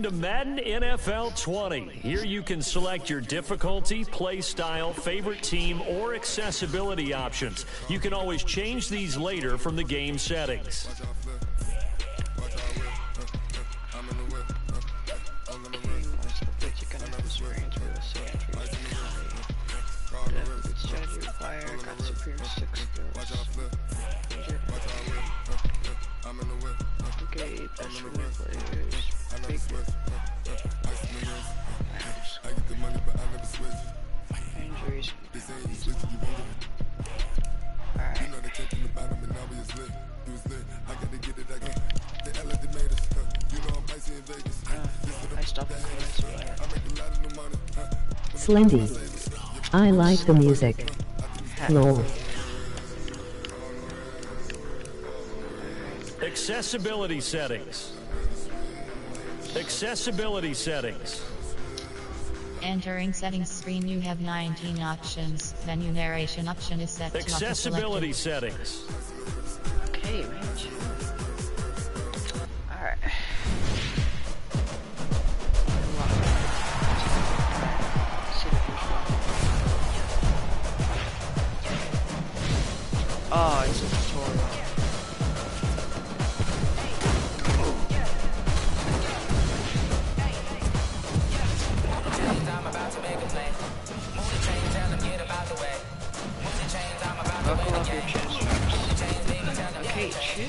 To Madden NFL 20. Here you can select your difficulty, play style, favorite team, or accessibility options. You can always change these later from the game settings. Injuries. Slendy. I like the music. Lol. Accessibility settings. Accessibility settings. Entering settings screen, you have 19 options. Menu narration option is set to accessibility settings. Okay, range. Alright. Oh, it's a tutorial. Buckle up your chest straps. Okay, chill.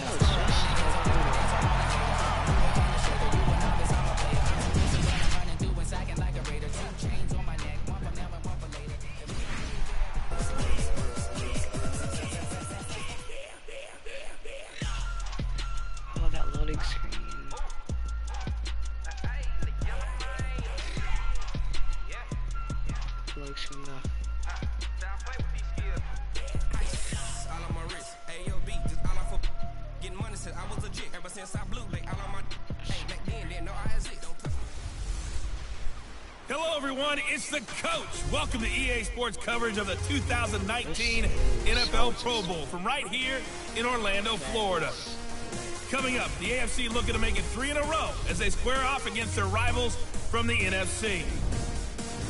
Oh, that loading screen. Loading screen enough. Hello everyone, it's the coach. Welcome to EA Sports coverage of the 2019 NFL Pro Bowl from right here in Orlando, Florida. Coming up, the AFC looking to make it 3 in a row as they square off against their rivals from the NFC.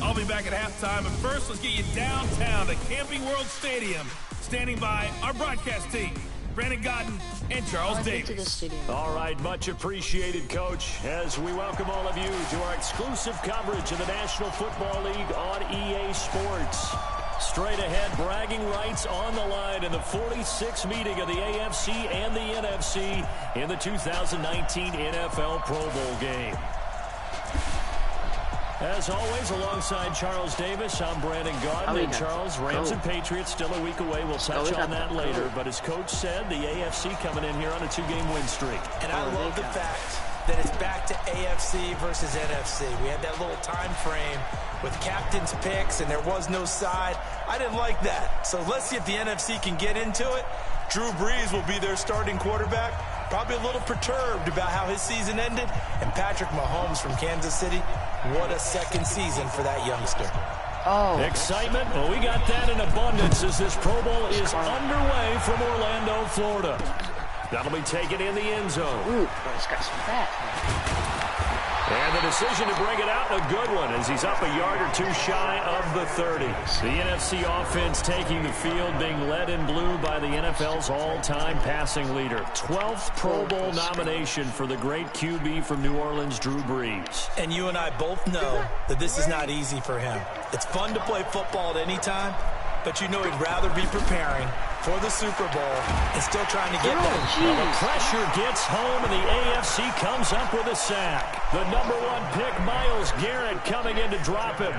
I'll be back at halftime, but first let's get you downtown to Camping World Stadium. Standing by our broadcast team, Brandon Godden and Charles Davis. All right, much appreciated, Coach, as we welcome all of you to our exclusive coverage of the National Football League on EA Sports. Straight ahead, bragging rights on the line in the 46th meeting of the AFC and the NFC in the 2019 NFL Pro Bowl game. As always, alongside Charles Davis, I'm Brandon Godden. And Charles, Rams and Patriots still a week away. We'll touch on that later. But as Coach said, the AFC coming in here on a 2-game win streak. And I love the fact that it's back to AFC versus NFC. We had that little time frame with captain's picks, and there was no side. I didn't like that. So let's see if the NFC can get into it. Drew Brees will be their starting quarterback. Probably a little perturbed about how his season ended. And Patrick Mahomes from Kansas City, what a second season for that youngster. Oh. Excitement. Well, we got that in abundance as this Pro Bowl is underway from Orlando, Florida. That'll be taken in the end zone. Ooh, he's got some fat. And the decision to bring it out, a good one, as he's up a yard or two shy of the 30. The NFC offense taking the field, being led in blue by the NFL's all-time passing leader. 12th Pro Bowl nomination for the great QB from New Orleans, Drew Brees. And you and I both know that this is not easy for him. It's fun to play football at any time, but you know he'd rather be preparing for the Super Bowl and still trying to get there. Well, the pressure gets home, and the AFC comes up with a sack. The number 1 pick, Myles Garrett, coming in to drop him.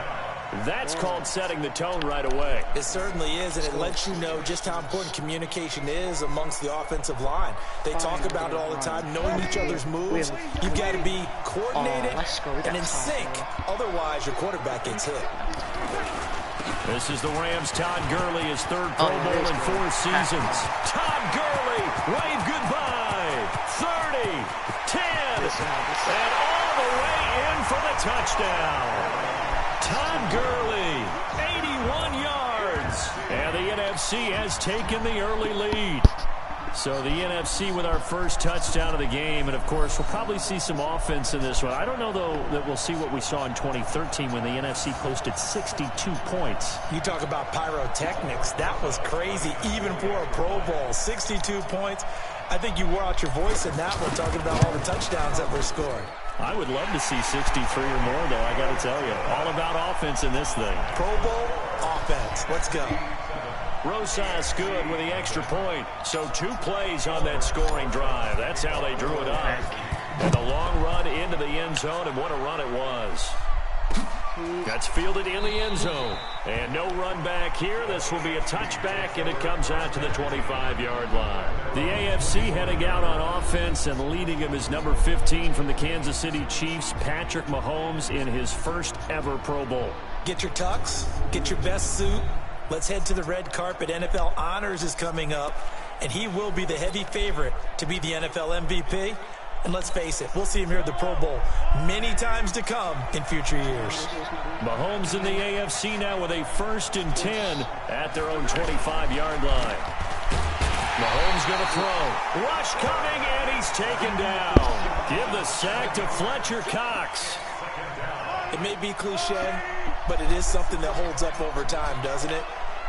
That's called setting the tone right away. It certainly is, and it lets you know just how important communication is amongst the offensive line. They talk about it all the time, knowing each other's moves. You've got to be coordinated and in sync. Otherwise, your quarterback gets hit. This is the Rams' Todd Gurley, his 3rd Pro Bowl in 4 seasons. Todd Gurley, wave goodbye. 30, 10, and all the way in for the touchdown. Todd Gurley, 81 yards. And the NFC has taken the early lead. So the NFC with our first touchdown of the game, and of course we'll probably see some offense in this one. I don't know though that we'll see what we saw in 2013 when the NFC posted 62 points. You talk about pyrotechnics. That was crazy even for a Pro Bowl. 62 points. I think you wore out your voice in that one talking about all the touchdowns that were scored. I would love to see 63 or more though, I got to tell you. All about offense in this thing. Pro Bowl offense. Let's go. Rosas good with the extra point. So 2 plays on that scoring drive. That's how they drew it up. And the long run into the end zone, and what a run it was. That's fielded in the end zone. And no run back here. This will be a touchback, and it comes out to the 25-yard line. The AFC heading out on offense, and leading him is number 15 from the Kansas City Chiefs, Patrick Mahomes, in his first ever Pro Bowl. Get your tux, get your best suit. Let's head to the red carpet. NFL Honors is coming up, and he will be the heavy favorite to be the NFL MVP. And let's face it, we'll see him here at the Pro Bowl many times to come in future years. Mahomes in the AFC now with a 1st and 10 at their own 25-yard line. Mahomes going to throw. Rush coming, and he's taken down. Give the sack to Fletcher Cox. It may be cliche, but it is something that holds up over time, doesn't it?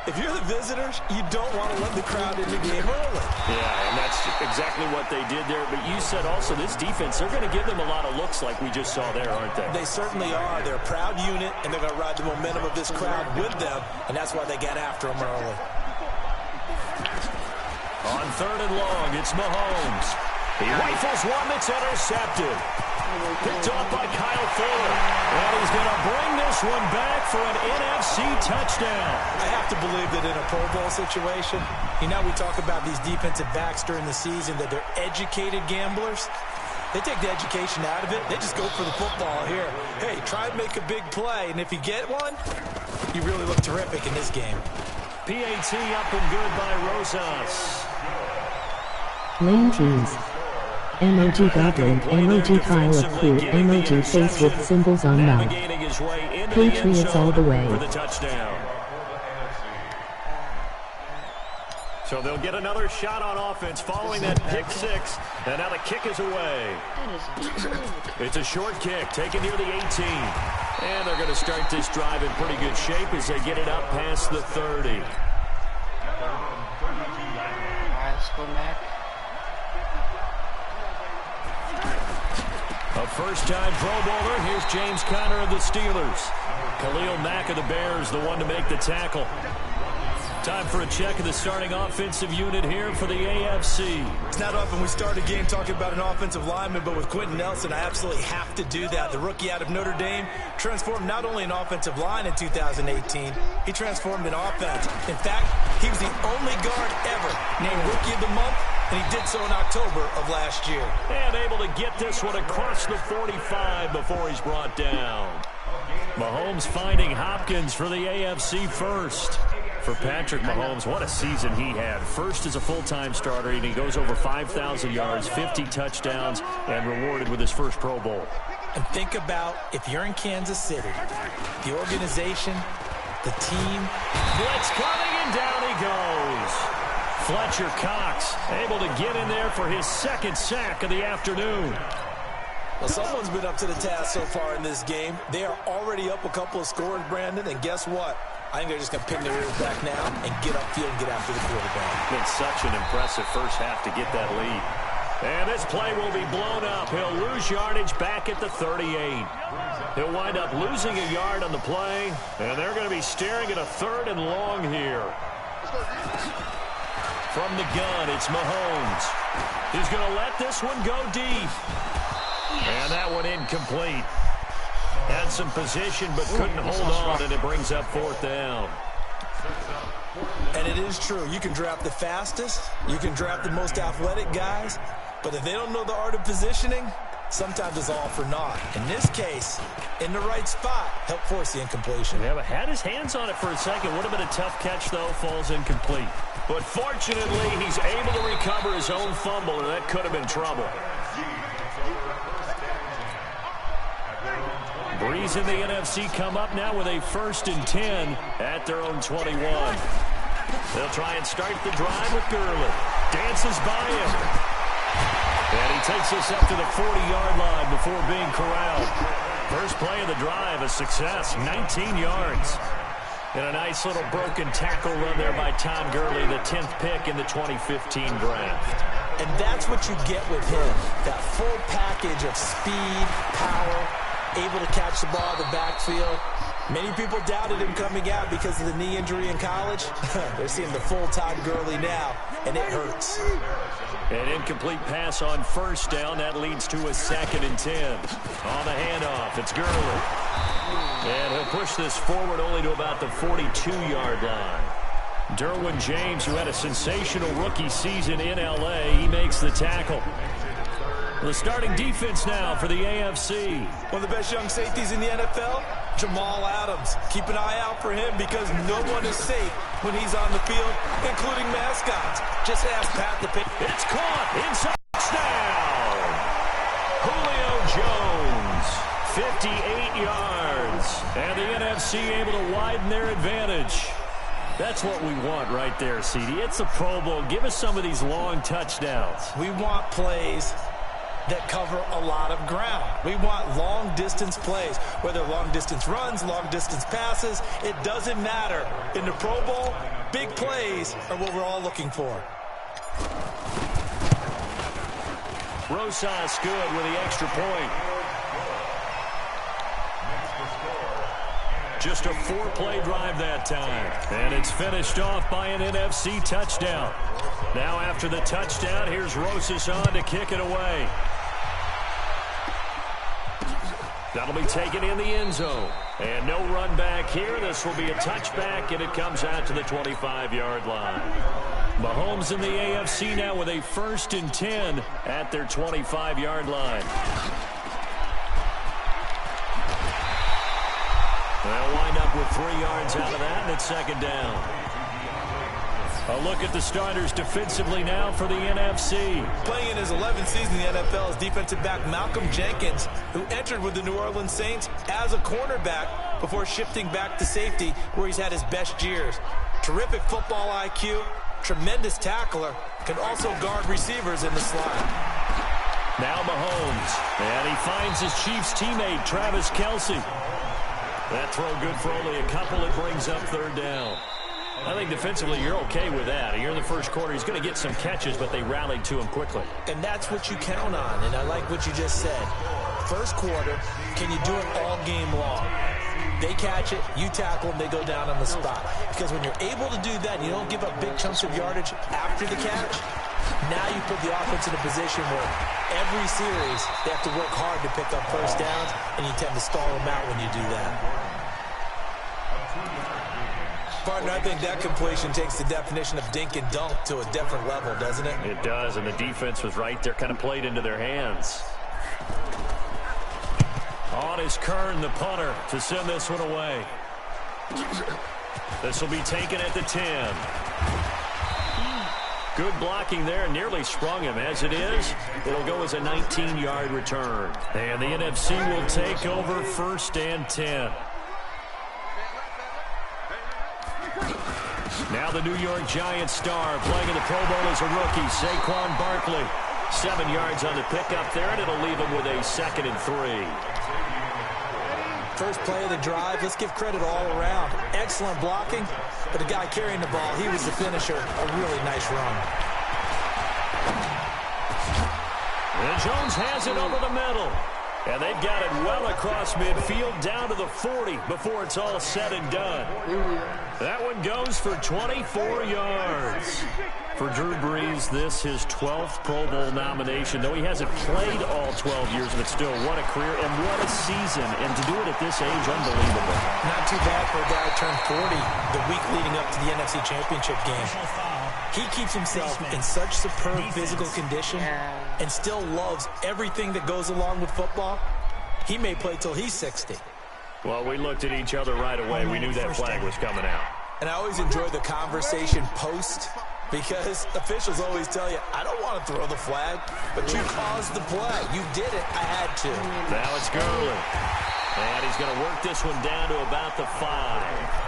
If you're the visitors, you don't want to let the crowd in the game early. Yeah, and that's exactly what they did there. But you said also this defense, they're going to give them a lot of looks like we just saw there, aren't they? They certainly are. They're a proud unit, and they're going to ride the momentum of this crowd with them, and that's why they got after them early. On 3rd and long, it's Mahomes. He rifles one that's intercepted. Picked off by Kyle Fuller. And he's going to bring this one back for an NFC touchdown. I have to believe that in a Pro Bowl situation, you know, we talk about these defensive backs during the season, that they're educated gamblers. They take the education out of it. They just go for the football here. Hey, try and make a big play, and if you get one, you really look terrific in this game. PAT up and good by Rosas. Lane teams. Emoji Goblin, Emoji Kyle of Clue, Emoji face with symbols on mouth. Patriots all the way. For the touchdown. So they'll get another shot on offense following that pick 6. And now the kick is away. It's a short kick taken near the 18. And they're going to start this drive in pretty good shape as they get it up past the 30. Alright, let's go, Mac. A first-time Pro Bowler. Here's James Conner of the Steelers. Khalil Mack of the Bears, the one to make the tackle. Time for a check of the starting offensive unit here for the AFC. It's not often we start a game talking about an offensive lineman, but with Quentin Nelson, I absolutely have to do that. The rookie out of Notre Dame transformed not only an offensive line in 2018, he transformed an offense. In fact, he was the only guard ever named Rookie of the Month, and he did so in October of last year. And able to get this one across the 45 before he's brought down. Mahomes finding Hopkins for the AFC first. For Patrick Mahomes, what a season he had. First as a full-time starter, and he goes over 5,000 yards, 50 touchdowns, and rewarded with his first Pro Bowl. And think about if you're in Kansas City, the organization, the team. Blitz coming, and down he goes. Fletcher Cox able to get in there for his 2nd sack of the afternoon. Well, someone's been up to the task so far in this game. They are already up a couple of scores, Brandon, and guess what? I think they're just going to pin their ears back now and get upfield and get after the quarterback. Been such an impressive first half to get that lead. And this play will be blown up. He'll lose yardage back at the 38. He'll wind up losing a yard on the play, and they're going to be staring at a 3rd and long here. From the gun, it's Mahomes. He's going to let this one go deep. And that one incomplete. Had some position but couldn't hold on, and it brings up 4th down. And it is true. You can draft the fastest. You can draft the most athletic guys. But if they don't know the art of positioning, sometimes it's all for naught. In this case, in the right spot, helped force the incompletion. Yeah, but had his hands on it for a second. Would have been a tough catch, though. Falls incomplete. But fortunately, he's able to recover his own fumble, and that could have been trouble. Breeze in the NFC come up now with a 1st and 10 at their own 21. They'll try and start the drive with Gurley. dances by him. And he takes us up to the 40-yard line before being corralled. First play of the drive, a success, 19 yards. And a nice little broken tackle run there by Todd Gurley, the 10th pick in the 2015 draft. And that's what you get with him, that full package of speed, power, able to catch the ball in the backfield. Many people doubted him coming out because of the knee injury in college. They're seeing the full Todd Gurley now, and it hurts. An incomplete pass on first down. That leads to a 2nd and 10. On the handoff, it's Gurley. And he'll push this forward only to about the 42-yard line. Derwin James, who had a sensational rookie season in L.A., he makes the tackle. The starting defense now for the AFC. One of the best young safeties in the NFL, Jamal Adams. Keep an eye out for him because no one is safe when he's on the field, including mascots. Just ask Pat the pick. It's caught inside touchdown. Julio Jones, 58 yards. And the NFC able to widen their advantage. That's what we want right there, CD. It's a Pro Bowl. Give us some of these long touchdowns. We want plays that cover a lot of ground. We want long-distance plays, whether long-distance runs, long-distance passes. It doesn't matter. In the Pro Bowl, big plays are what we're all looking for. Rosas good with the extra point. Just a 4-play drive that time. And it's finished off by an NFC touchdown. Now after the touchdown, here's Rosas on to kick it away. That'll be taken in the end zone. And no run back here. This will be a touchback, and it comes out to the 25-yard line. Mahomes in the AFC now with a 1st and 10 at their 25-yard line. They'll wind up with 3 yards out of that, and it's 2nd down. A look at the starters defensively now for the NFC. Playing in his 11th season in the NFL is defensive back Malcolm Jenkins, who entered with the New Orleans Saints as a cornerback before shifting back to safety, where he's had his best years. Terrific football IQ, tremendous tackler, can also guard receivers in the slot. Now Mahomes, and he finds his Chiefs teammate, Travis Kelce. That throw good for only a couple. It brings up 3rd down. I think defensively you're okay with that. Here in the first quarter, he's going to get some catches, but they rallied to him quickly. And that's what you count on, and I like what you just said. First quarter, can you do it all game long? They catch it, you tackle them, they go down on the spot. Because when you're able to do that and you don't give up big chunks of yardage after the catch, now you put the offense in a position where every series they have to work hard to pick up first downs, and you tend to stall them out when you do that. Partner, I think that completion takes the definition of dink and dunk to a different level, doesn't it? It does, and the defense was right there, kind of played into their hands. On is Kern, the punter, to send this one away. This will be taken at the 10. Good blocking there, nearly sprung him. As it is, it'll go as a 19-yard return. And the NFC will take over 1st and 10. Now the New York Giants star playing in the Pro Bowl as a rookie, Saquon Barkley. 7 yards on the pickup there, and it'll leave him with a 2nd and 3. First play of the drive, let's give credit all around. Excellent blocking, but the guy carrying the ball, he was the finisher. A really nice run. And Jones has it over the middle. And they've got it well across midfield down to the 40 before it's all said and done. That one goes for 24 yards. For Drew Brees, this his 12th Pro Bowl nomination. Though he hasn't played all 12 years, but still, what a career and what a season. And to do it at this age, unbelievable. Not too bad for a guy who turned 40 the week leading up to the NFC Championship game. He keeps himself in such superb physical condition and still loves everything that goes along with football. He may play till he's 60. Well, we looked at each other right away. We knew that flag was coming out. And I always enjoy the conversation post, because officials always tell you, I don't want to throw the flag, but you caused the play. You did it. I had to. Now it's Gurley. And he's going to work this one down to about the 5.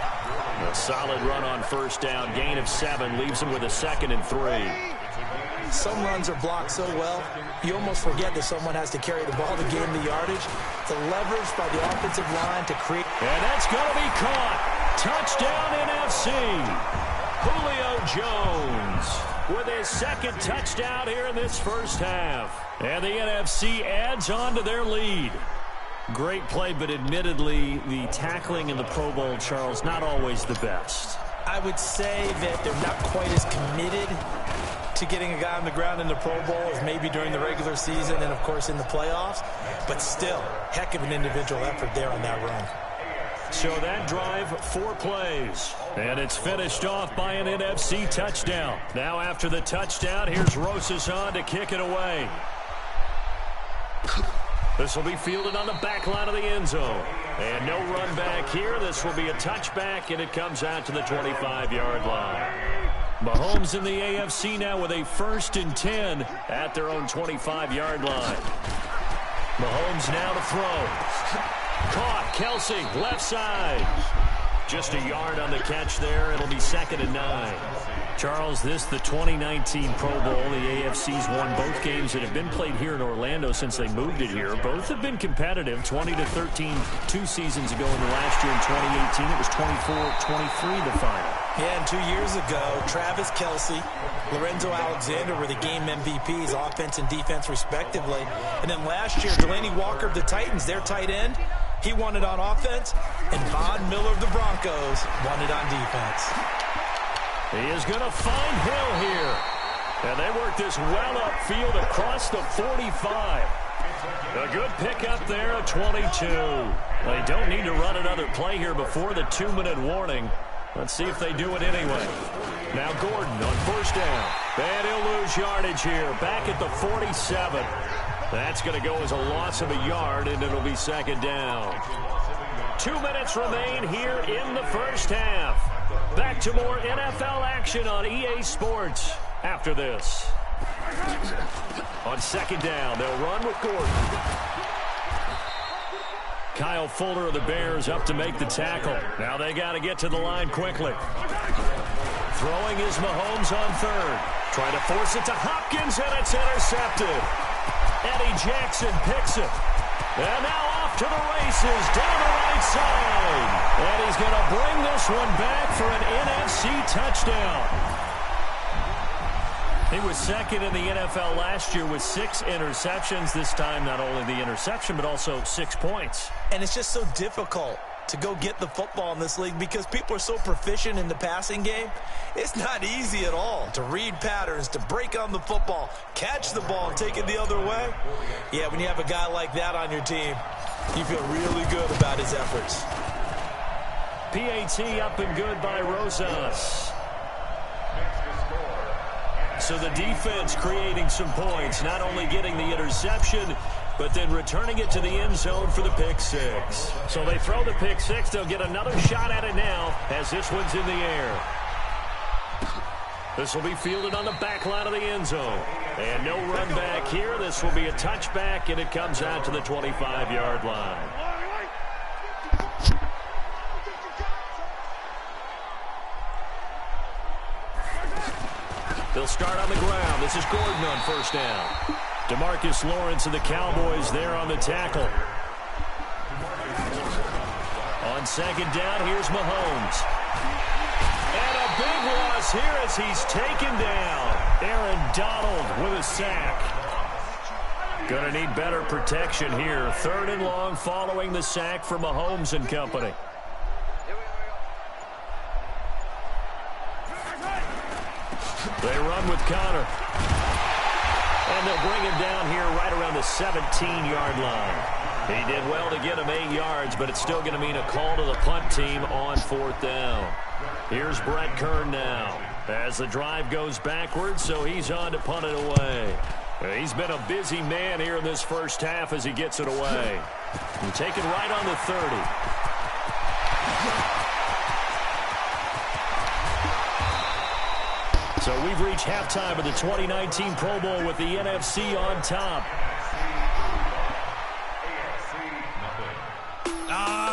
A solid run on first down. Gain of 7 leaves him with a 2nd and 3. Some runs are blocked so well, you almost forget that someone has to carry the ball to gain the yardage. The leverage by the offensive line to create. And that's going to be caught. Touchdown NFC. Julio Jones with his second touchdown here in this first half. And the NFC adds on to their lead. Great play, but admittedly, the tackling in the Pro Bowl, Charles, not always the best. I would say that they're not quite as committed to getting a guy on the ground in the Pro Bowl as maybe during the regular season and, of course, in the playoffs. But still, heck of an individual effort there on that run. So that drive, 4 plays. And it's finished off by an NFC touchdown. Now after the touchdown, here's Rosas on to kick it away. This will be fielded on the back line of the end zone. And no run back here. This will be a touchback, and it comes out to the 25-yard line. Mahomes in the AFC now with a 1st and 10 at their own 25-yard line. Mahomes now to throw. Caught. Kelsey, left side. Just a yard on the catch there. It'll be 2nd and 9. Charles, this the 2019 Pro Bowl. The AFC's won both games that have been played here in Orlando since they moved it here. Both have been competitive, 20-13 2 seasons ago, in the last year in 2018. It was 24-23 the final. Yeah, and 2 years ago, Travis Kelsey, Lorenzo Alexander were the game MVPs, offense and defense respectively. And then last year, Delaney Walker of the Titans, their tight end, he won it on offense, and Von Miller of the Broncos won it on defense. He is going to find Hill here. And they work this well upfield across the 45. A good pickup there at 22. They don't need to run another play here before the 2-minute warning. Let's see if they do it anyway. Now Gordon on 1st down. And he'll lose yardage here. Back at the 47. That's going to go as a loss of a yard, and it'll be 2nd down. 2 minutes remain here in the first half. Back to more NFL action on EA Sports after this. On 2nd down, they'll run with Gordon. Kyle Fuller of the Bears up to make the tackle. Now they got to get to the line quickly. Throwing is Mahomes on 3rd. Trying to force it to Hopkins, and it's intercepted. Eddie Jackson picks it. And now off to the races down the right side. And he's going to bring this one back for an NFC touchdown. He was 2nd in the NFL last year with 6 interceptions. This time, not only the interception, but also 6 points. And it's just so difficult to go get the football in this league because people are so proficient in the passing game. It's not easy at all to read patterns, to break on the football, catch the ball, and take it the other way. Yeah, when you have a guy like that on your team, you feel really good about his efforts. PAT up and good by Rosas. So the defense creating some points, not only getting the interception, but then returning it to the end zone for the pick 6. So they throw the pick 6. They'll get another shot at it now as this one's in the air. This will be fielded on the back line of the end zone. And no run back here. This will be a touchback, and it comes out to the 25-yard line. They'll start on the ground. This is Gordon on 1st down. DeMarcus Lawrence of the Cowboys there on the tackle. On 2nd down, here's Mahomes. And a big loss here as he's taken down. Aaron Donald with a sack. Gonna need better protection here. 3rd and long following the sack for Mahomes and company. They run with Connor. And they'll bring him down here right around the 17-yard line. He did well to get him 8 yards, but it's still going to mean a call to the punt team on 4th down. Here's Brett Kern now as the drive goes backwards, so he's on to punt it away. He's been a busy man here in this first half as he gets it away. And taken right on the 30. So we've reached halftime of the 2019 Pro Bowl with the NFC on top.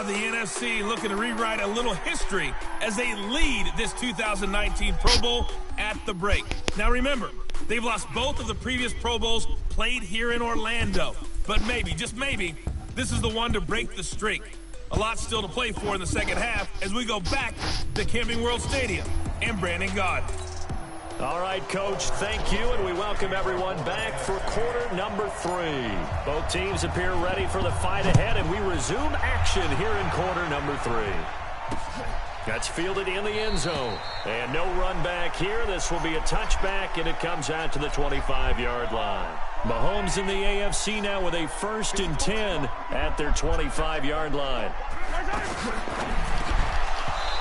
The NFC looking to rewrite a little history as they lead this 2019 Pro Bowl at the break. Now remember, They've lost both of the previous Pro Bowls played here in Orlando. But maybe, just maybe, this is the one to break the streak. A lot still to play for in the second half as we go back to Camping World Stadium. And Brandon Gaudin. All right, Coach, thank you, and we welcome everyone back for quarter number 3. Both teams appear ready for the fight ahead, and we resume action here in quarter number 3. That's fielded in the end zone. And no run back here. This will be a touchback, and it comes out to the 25-yard line. Mahomes in the AFC now with a 1st and 10 at their 25-yard line.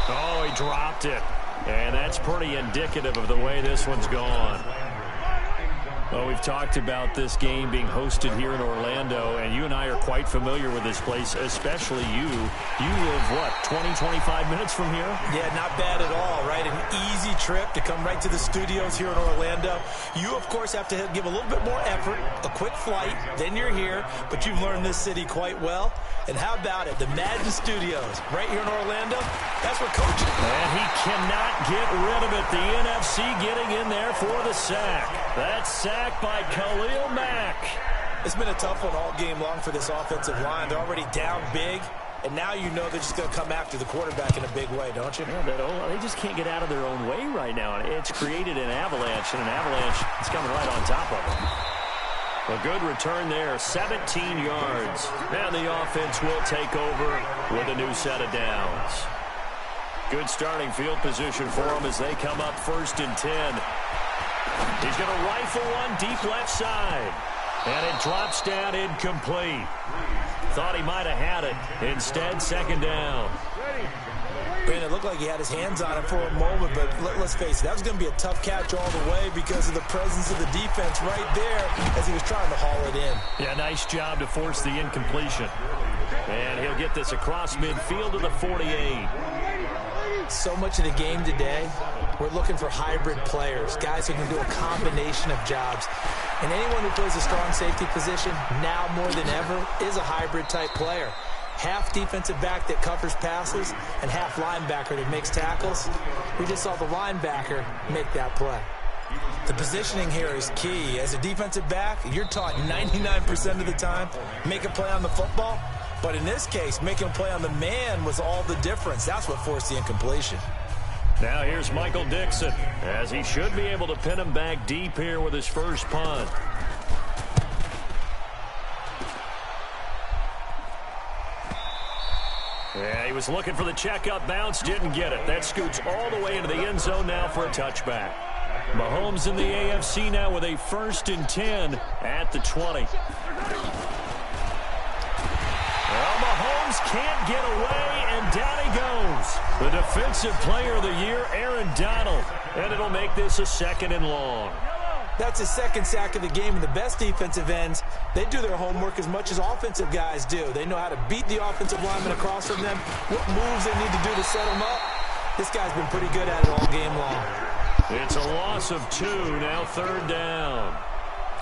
Oh, he dropped it. And that's pretty indicative of the way this one's gone. Well, we've talked about this game being hosted here in Orlando, and you and I are quite familiar with this place, especially you. You live, what, 20, 25 minutes from here? Yeah, not bad at all, right? An easy trip to come right to the studios here in Orlando. You, of course, have to give a little bit more effort, a quick flight, then you're here, but you've learned this city quite well. And how about it? The Madden Studios right here in Orlando, that's where Coach is. And he cannot get rid of it. The NFC getting in there for the sack. That sack by Khalil Mack. It's been a tough one all game long for this offensive line. They're already down big, and now you know they're just going to come after the quarterback in a big way, don't you? Yeah, they just can't get out of their own way right now. It's created an avalanche, and an avalanche is coming right on top of them. A good return there, 17 yards. And the offense will take over with a new set of downs. Good starting field position for them as they come up 1st and 10. He's going to rifle one deep left side. And it drops down incomplete. Thought he might have had it. Instead, 2nd down. Brandon, it looked like he had his hands on it for a moment, but let's face it, that was going to be a tough catch all the way because of the presence of the defense right there as he was trying to haul it in. Yeah, nice job to force the incompletion. And he'll get this across midfield to the 48. So much of the game today, we're looking for hybrid players, guys who can do a combination of jobs. And anyone who plays a strong safety position, now more than ever, is a hybrid-type player. Half defensive back that covers passes and half linebacker that makes tackles. We just saw the linebacker make that play. The positioning here is key. As a defensive back, you're taught 99% of the time, make a play on the football. But in this case, making a play on the man was all the difference. That's what forced the incompletion. Now here's Michael Dixon, as he should be able to pin him back deep here with his first punt. Yeah, he was looking for the checkup bounce, didn't get it. That scoots all the way into the end zone now for a touchback. Mahomes in the AFC now with a 1st and 10 at the 20. Well, Mahomes can't get away, and down he goes. The defensive player of the year, Aaron Donald. And it'll make this a 2nd and long. That's his 2nd sack of the game, and the best defensive ends, they do their homework as much as offensive guys do. They know how to beat the offensive lineman across from them, what moves they need to do to set them up. This guy's been pretty good at it all game long. It's a loss of 2, now 3rd down.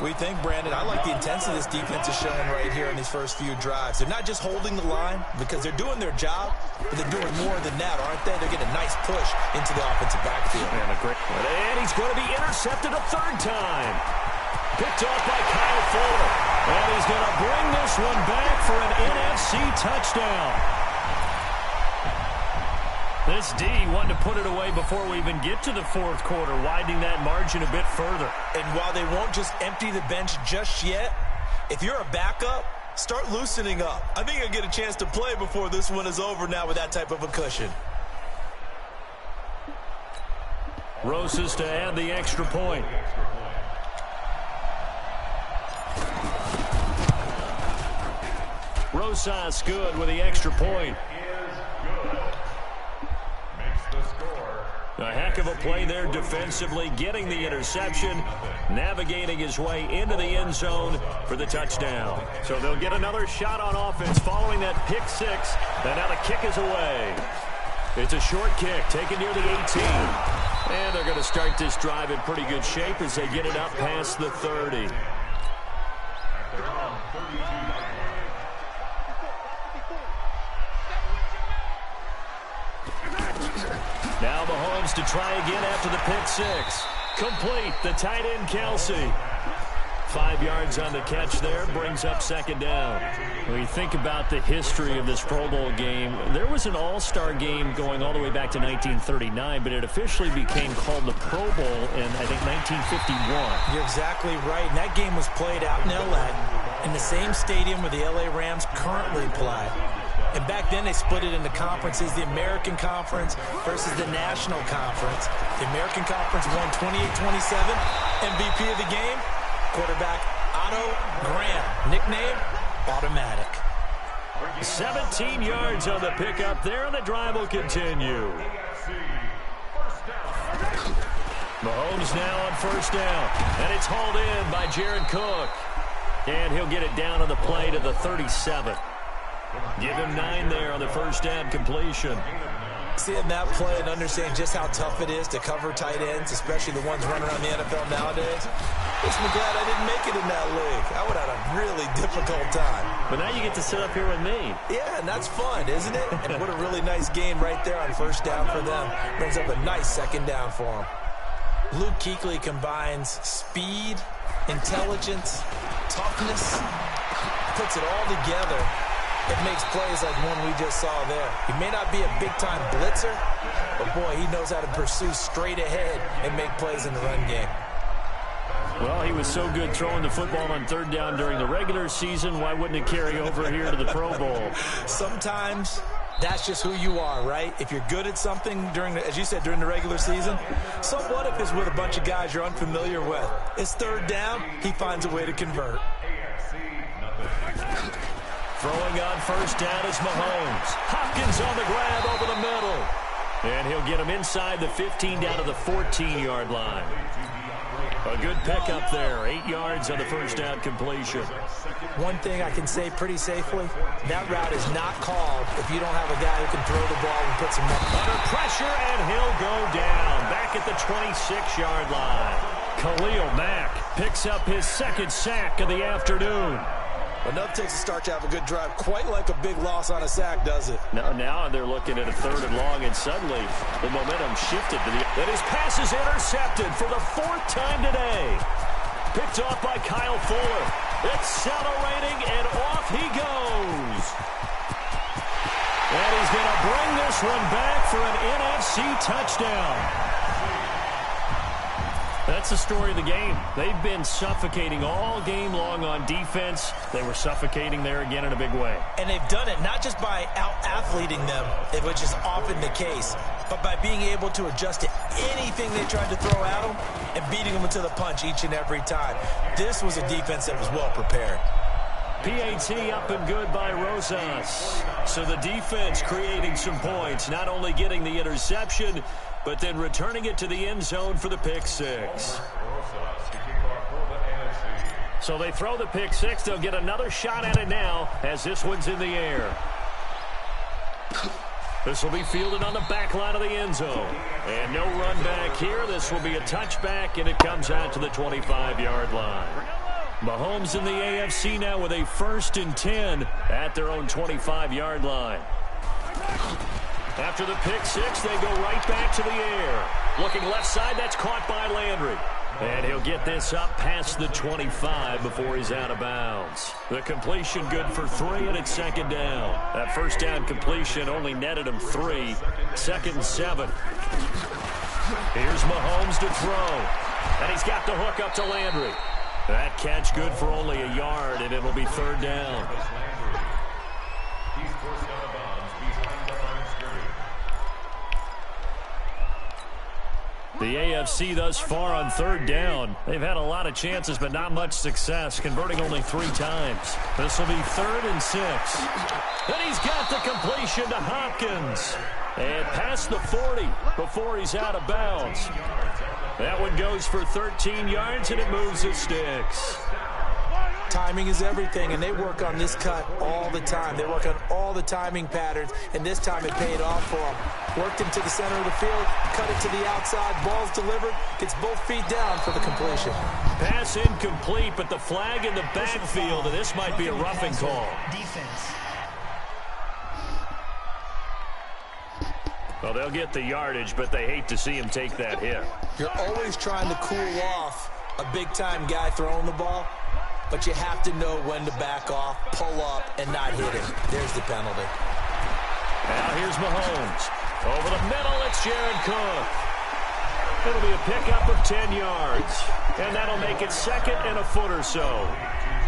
What do you think, Brandon? I like the intensity this defense is showing right here in these first few drives. They're not just holding the line because they're doing their job, but they're doing more than that, aren't they? They're getting a nice push into the offensive backfield. And he's going to be intercepted a 3rd time. Picked off by Kyle Fuller. And he's going to bring this one back for an NFC touchdown. This D wanted to put it away before we even get to the 4th quarter, widening that margin a bit further. And while they won't just empty the bench just yet, if you're a backup, start loosening up. I think you'll get a chance to play before this one is over now with that type of a cushion. Rosas to add the extra point. Rosas good with the extra point. A heck of a play there defensively, getting the interception, navigating his way into the end zone for the touchdown. So they'll get another shot on offense following that pick 6, and now the kick is away. It's a short kick taken near the 18. And they're going to start this drive in pretty good shape as they get it up past the 30. Now Mahomes to try again after the pick 6. Complete. The tight end, Kelsey. 5 yards on the catch there, brings up second down. When you think about the history of this Pro Bowl game, there was an all-star game going all the way back to 1939, but it officially became called the Pro Bowl in, I think, 1951. You're exactly right. And that game was played out in L.A. in the same stadium where the L.A. Rams currently play. And back then they split it into conferences, the American Conference versus the National Conference. The American Conference won 28-27, MVP of the game. Quarterback Otto Graham, nickname Automatic. 17 yards on the pickup there, and the drive will continue. Mahomes now on first down, and it's hauled in by Jared Cook. And he'll get it down on the play to the 37. Give him 9 there on the first down completion. Seeing that play and understanding just how tough it is to cover tight ends, especially the ones running around the NFL nowadays, makes me glad I didn't make it in that league. I would have had a really difficult time. But now you get to sit up here with me. Yeah, and that's fun, isn't it? And what a really nice gain right there on first down for them. Brings up a nice second down for them. Luke Kuechly combines speed, intelligence, toughness, puts it all together. It makes plays like one we just saw there. He may not be a big-time blitzer, but, boy, he knows how to pursue straight ahead and make plays in the run game. Well, he was so good throwing the football on third down during the regular season. Why wouldn't it carry over here to the Pro Bowl? Sometimes that's just who you are, right? If you're good at something during, as you said, during the regular season, so what if it's with a bunch of guys you're unfamiliar with? It's third down, he finds a way to convert. Throwing on first down is Mahomes. Hopkins on the grab over the middle. And he'll get him inside the 15 down to the 14-yard line. A good pickup there. 8 yards on the first down completion. One thing I can say pretty safely, that route is not called if you don't have a guy who can throw the ball and put some under pressure, and he'll go down. Back at the 26-yard line. Khalil Mack picks up his second sack of the afternoon. Enough takes a start to have a good drive. Quite like a big loss on a sack, does it? Now they're looking at a third and long, and suddenly the momentum shifted to the... And his pass is intercepted for the 4th time today. Picked off by Kyle Fuller. Accelerating, and off he goes. And he's going to bring this one back for an NFC touchdown. That's the story of the game. They've been suffocating all game long on defense. They were suffocating there again in a big way. And they've done it not just by out-athleting them, which is often the case, but by being able to adjust to anything they tried to throw at them and beating them to the punch each and every time. This was a defense that was well prepared. PAT up and good by Rosas. So the defense creating some points, not only getting the interception, but then returning it to the end zone for the pick six. So they throw the pick six. They'll get another shot at it now as this one's in the air. This will be fielded on the back line of the end zone. And no run back here. This will be a touchback, and it comes out to the 25-yard line. Mahomes in the AFC now with a 1st and 10 at their own 25-yard line. After the pick six, they go right back to the air. Looking left side, that's caught by Landry. And he'll get this up past the 25 before he's out of bounds. The completion good for 3, and it's 2nd down. That first down completion only netted him 3. 2nd and 7. Here's Mahomes to throw. And he's got the hook up to Landry. That catch good for only a yard, and it'll be 3rd down. The AFC thus far on 3rd down. They've had a lot of chances, but not much success, converting only 3 times. This will be 3rd and 6. Then he's got the completion to Hopkins. And past the 40 before he's out of bounds. That one goes for 13 yards, and it moves the sticks. Timing is everything, and they work on this cut all the time. They work on all the timing patterns, and this time it paid off for them. Worked him to the center of the field, cut it to the outside, ball's delivered, gets both feet down for the completion. Pass incomplete, but the flag in the backfield, and this might be a roughing call. Defense. Well, they'll get the yardage, but they hate to see him take that hit. You're always trying to cool off a big-time guy throwing the ball, but you have to know when to back off, pull up, and not hit him. There's the penalty. Now here's Mahomes. Over the middle, it's Jared Cook. It'll be a pickup of 10 yards, and that'll make it second and a foot or so.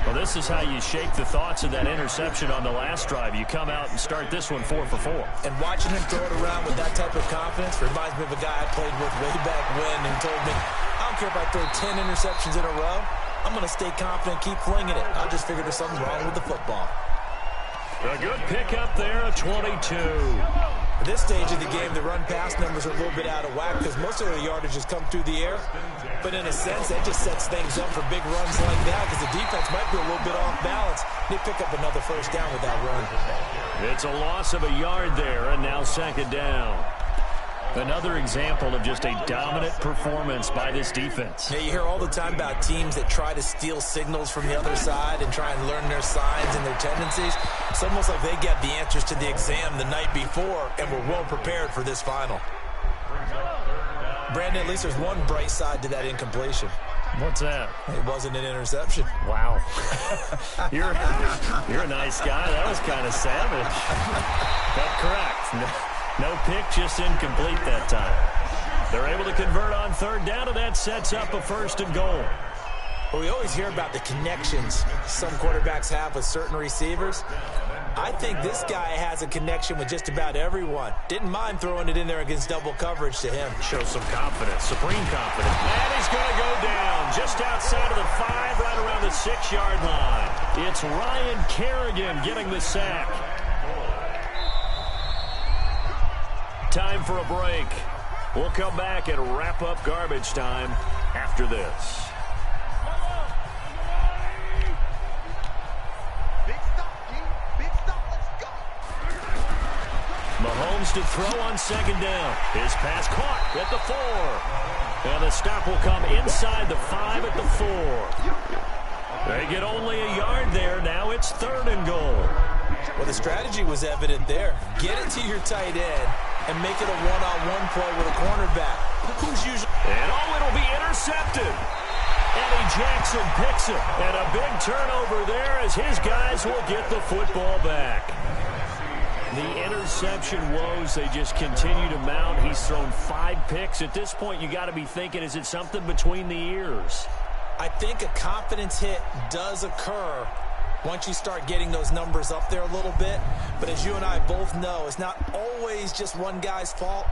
Well, this is how you shake the thoughts of that interception on the last drive. You come out and start this one 4 for 4. And watching him throw it around with that type of confidence reminds me of a guy I played with way back when who told me, I don't care if I throw 10 interceptions in a row. I'm going to stay confident, keep flinging it. I just figured there's something wrong with the football. A good pickup there, a 22. At this stage of the game, the run-pass numbers are a little bit out of whack because most of their yardage has come through the air. But in a sense, that just sets things up for big runs like that because the defense might be a little bit off balance. They pick up another first down with that run. It's a loss of a yard there, and now second down. Another example of just a dominant performance by this defense. Yeah, you hear all the time about teams that try to steal signals from the other side and try and learn their signs and their tendencies. It's almost like they get the answers to the exam the night before and were well prepared for this final. Brandon, at least there's one bright side to that incompletion. What's that? It wasn't an interception. Wow. You're a nice guy. That was kind of savage. But correct. No pick, just incomplete that time. They're able to convert on third down, and that sets up a first and goal. Well, we always hear about the connections some quarterbacks have with certain receivers. I think this guy has a connection with just about everyone. Didn't mind throwing it in there against double coverage to him. Shows some confidence, supreme confidence. And he's going to go down just outside of the 5, right around the 6-yard line. It's Ryan Kerrigan getting the sack. Time for a break. We'll come back and wrap up garbage time after this. Mahomes to throw on second down. His pass caught at the 4. And the stop will come inside the 5 at the 4. They get only a yard there. Now it's third and goal. Well, the strategy was evident there. Get it to your tight end and make it a one-on-one play with a cornerback. Who's usually... And it'll be intercepted. Eddie Jackson picks it. And a big turnover there as his guys will get the football back. The interception woes, they just continue to mount. He's thrown 5 picks. At this point, you got to be thinking, is it something between the ears? I think a confidence hit does occur once you start getting those numbers up there a little bit. But as you and I both know, it's not always just one guy's fault.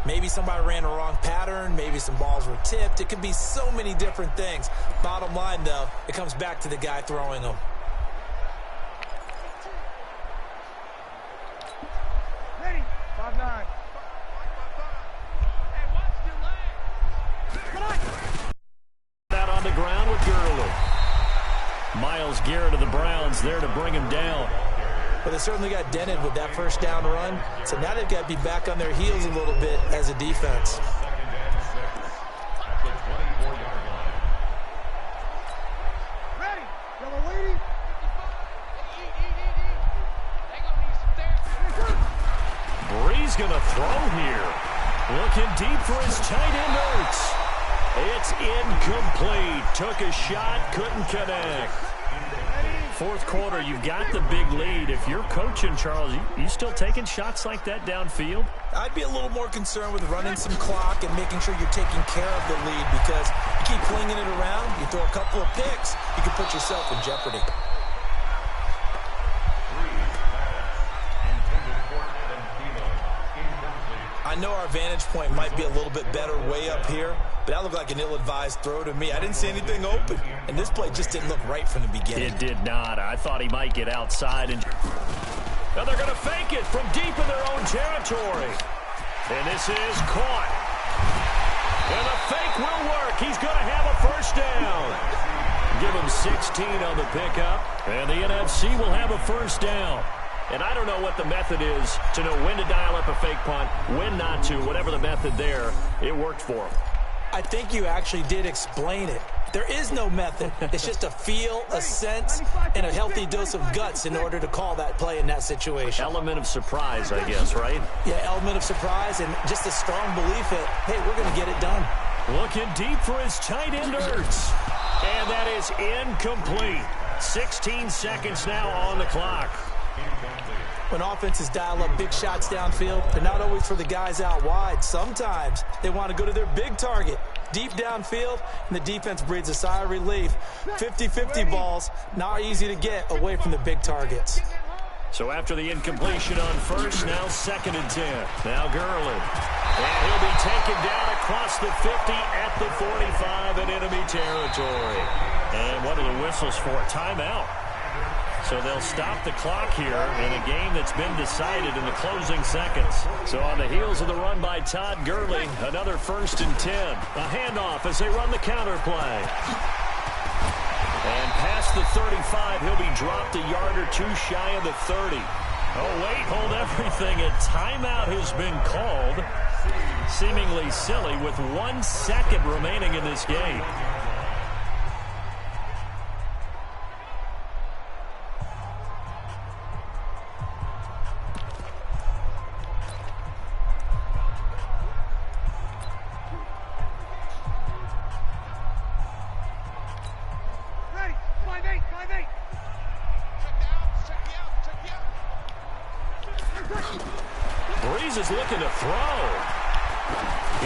Maybe somebody ran a wrong pattern. Maybe some balls were tipped. It could be so many different things. Bottom line, though, it comes back to the guy throwing them. Ready, 5-9. Out on the ground with Gurley. Myles Garrett of the Browns there to bring him down. But they certainly got dented with that first down run. So now they've got to be back on their heels a little bit as a defense. Ready, yellow lady. Brees going to throw here. Looking deep for his tight end, Ertz. It's incomplete. Took a shot, couldn't connect. Fourth quarter, you've got the big lead. If you're coaching, Charles, you still taking shots like that downfield? I'd be a little more concerned with running some clock and making sure you're taking care of the lead, because you keep flinging it around, you throw a couple of picks, you can put yourself in jeopardy. I know our vantage point might be a little bit better way up here, but that looked like an ill-advised throw to me. I didn't see anything open, and this play just didn't look right from the beginning. It did not. I thought he might get outside. Now they're going to fake it from deep in their own territory. And this is caught. And the fake will work. He's going to have a first down. Give him 16 on the pickup, and the NFC will have a first down. And I don't know what the method is to know when to dial up a fake punt, when not to. Whatever the method there, it worked for him. I think you actually did explain it. There is no method. It's just a feel, a sense, and a healthy dose of guts in order to call that play in that situation. Element of surprise, I guess, right? Yeah, element of surprise and just a strong belief that, hey, we're going to get it done. Looking deep for his tight end, Ertz. And that is incomplete. 16 seconds now on the clock. When offenses dial up big shots downfield, they're not always for the guys out wide. Sometimes they want to go to their big target, deep downfield, and the defense breathes a sigh of relief. 50-50 balls, not easy to get away from the big targets. So after the incompletion on first, now 2nd and 10. Now Gurley. And he'll be taken down across the 50 at the 45 in enemy territory. And what are the whistles for? Timeout. So they'll stop the clock here in a game that's been decided in the closing seconds. So on the heels of the run by Todd Gurley, another 1st and 10. A handoff as they run the counter play. And past the 35, he'll be dropped a yard or two shy of the 30. Oh, wait, hold everything. A timeout has been called. Seemingly silly with 1 second remaining in this game. Breeze is looking to throw.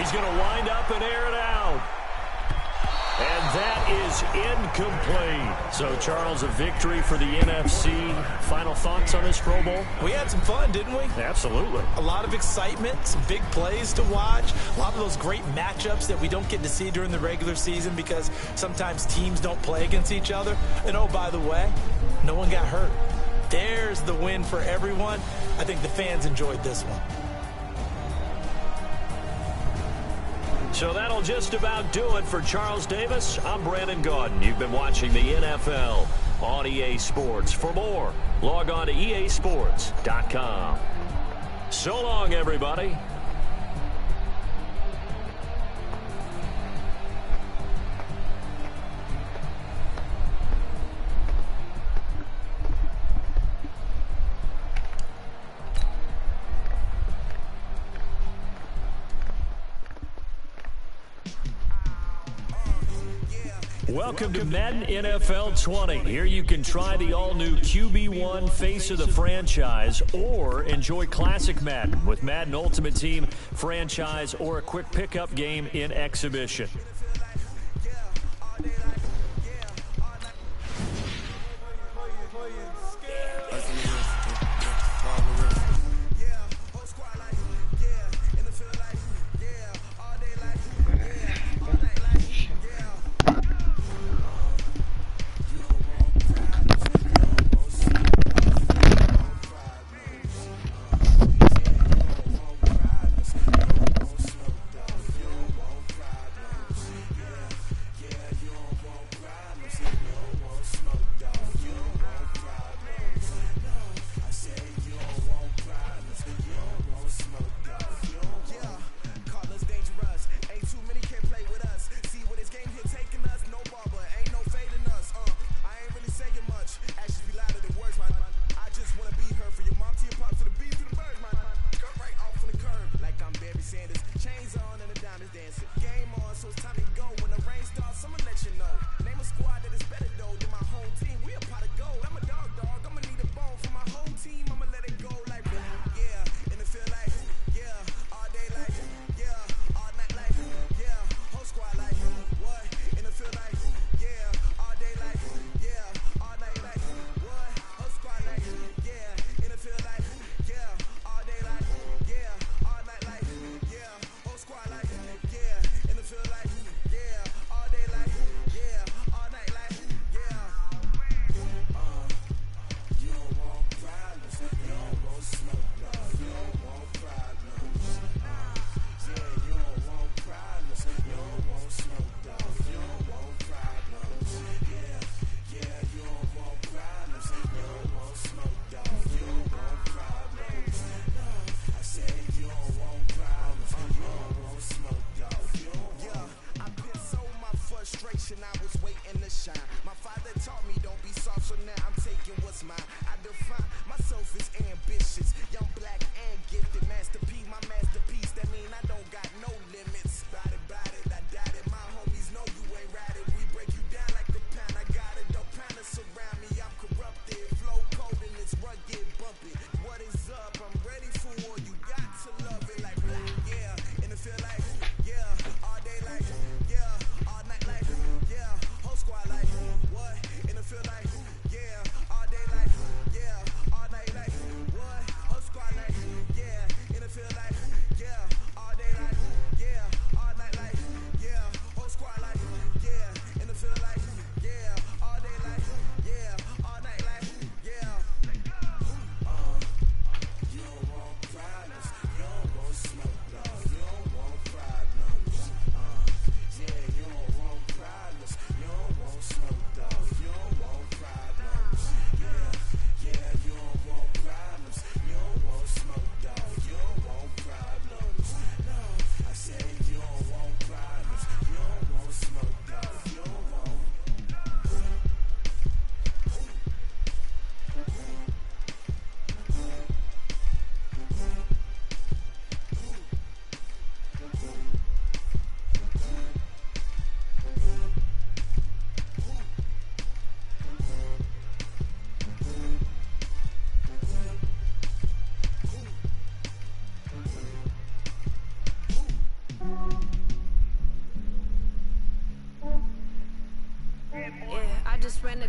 He's going to wind up and air it out. And that is incomplete. So, Charles, a victory for the NFC. Final thoughts on this Pro Bowl? We had some fun, didn't we? Absolutely. A lot of excitement, some big plays to watch, a lot of those great matchups that we don't get to see during the regular season because sometimes teams don't play against each other. And, oh, by the way, no one got hurt. There's the win for everyone. I think the fans enjoyed this one. So that'll just about do it for Charles Davis. I'm Brandon Gaudin. You've been watching the NFL on EA Sports. For more, log on to easports.com. So long, everybody. Welcome to Madden NFL 20. Here you can try the all-new QB1 face of the franchise or enjoy classic Madden with Madden Ultimate Team franchise or a quick pickup game in exhibition.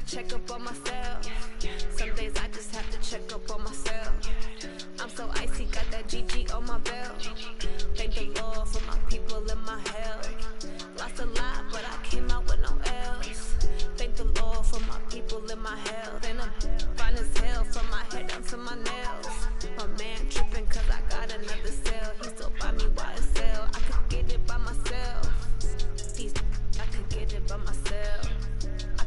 check up on myself. Some days I just have to check up on myself. I'm so icy, got that GG on my belt. Thank the Lord for my people in my health. Lost a lot, but I came out with no else. Thank the Lord for my people in my health. And I'm fine as hell from my head down to my nails. My man tripping cause I got another cell. He still buy me YSL. I could get it by myself. I could get it by myself. I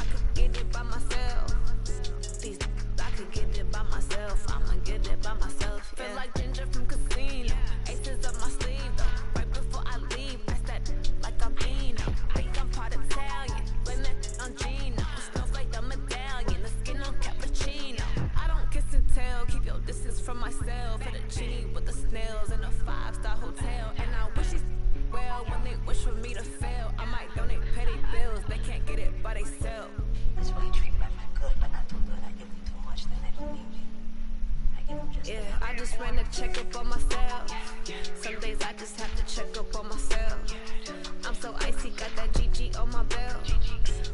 could get it by myself. I could get it by myself. I'ma get it by myself. Yeah. Feel like Ginger from Casino. Aces up my sleeve though. Right before I leave, that's that like I'm Eno. Think I'm part Italian. Blame that on Gino. Smells like the medallion. The skin on cappuccino. I don't kiss and tell. Keep your distance from myself. Fettuccine with the snails in a 5-star hotel. And I wish these well when they wish for me to fail. I might donate petty bills. They can't get it by themselves. That's why you treat me like I'm good, but not too good. I give them too much, then they don't need me. I give them just yeah, I just ran to check up on myself. Some days I just have to check up on myself. I'm so icy, got that GG on my belt.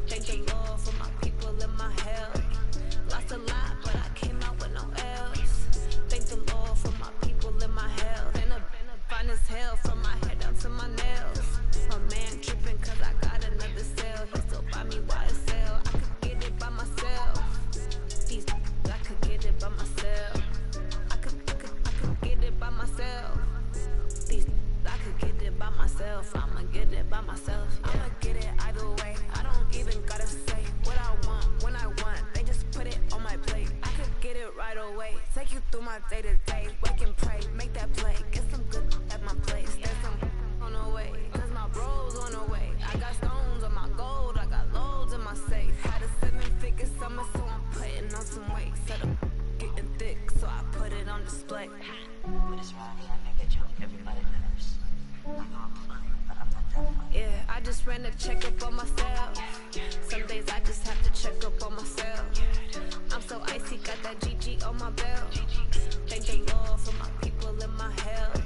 Thank the Lord for my people in my health. Lost a lot, but I came out with no else. Thank the Lord for my people in my health. And I'm fine as hell from my head down to my nails. My man tripping cause I got another cell. He still buy me YSL. I could get it by myself. I could get it by myself. I could get it by myself. I could get it by myself. I'ma get it by myself. Yeah. I'ma get it either way. I don't even gotta say what I want when I want. They just put it on my plate. I could get it right away. Take you through my day to day. Wake and pray, make that play. Get some good at my place. There's some on the way. Cause my bro's on the way. I got stones on my gold. I got loads in my safe. Had a 7-figure summer, so I'm putting on some weight. Set up getting thick, so I put it on display. with this round here, I make a joke, everybody nervous. I know I'm funny, but I'm not that funny. Yeah, I just ran to check up on myself. Some days I just have to check up on myself. I'm so icy, got that GG on my belt. Thank the Lord for my people in my health.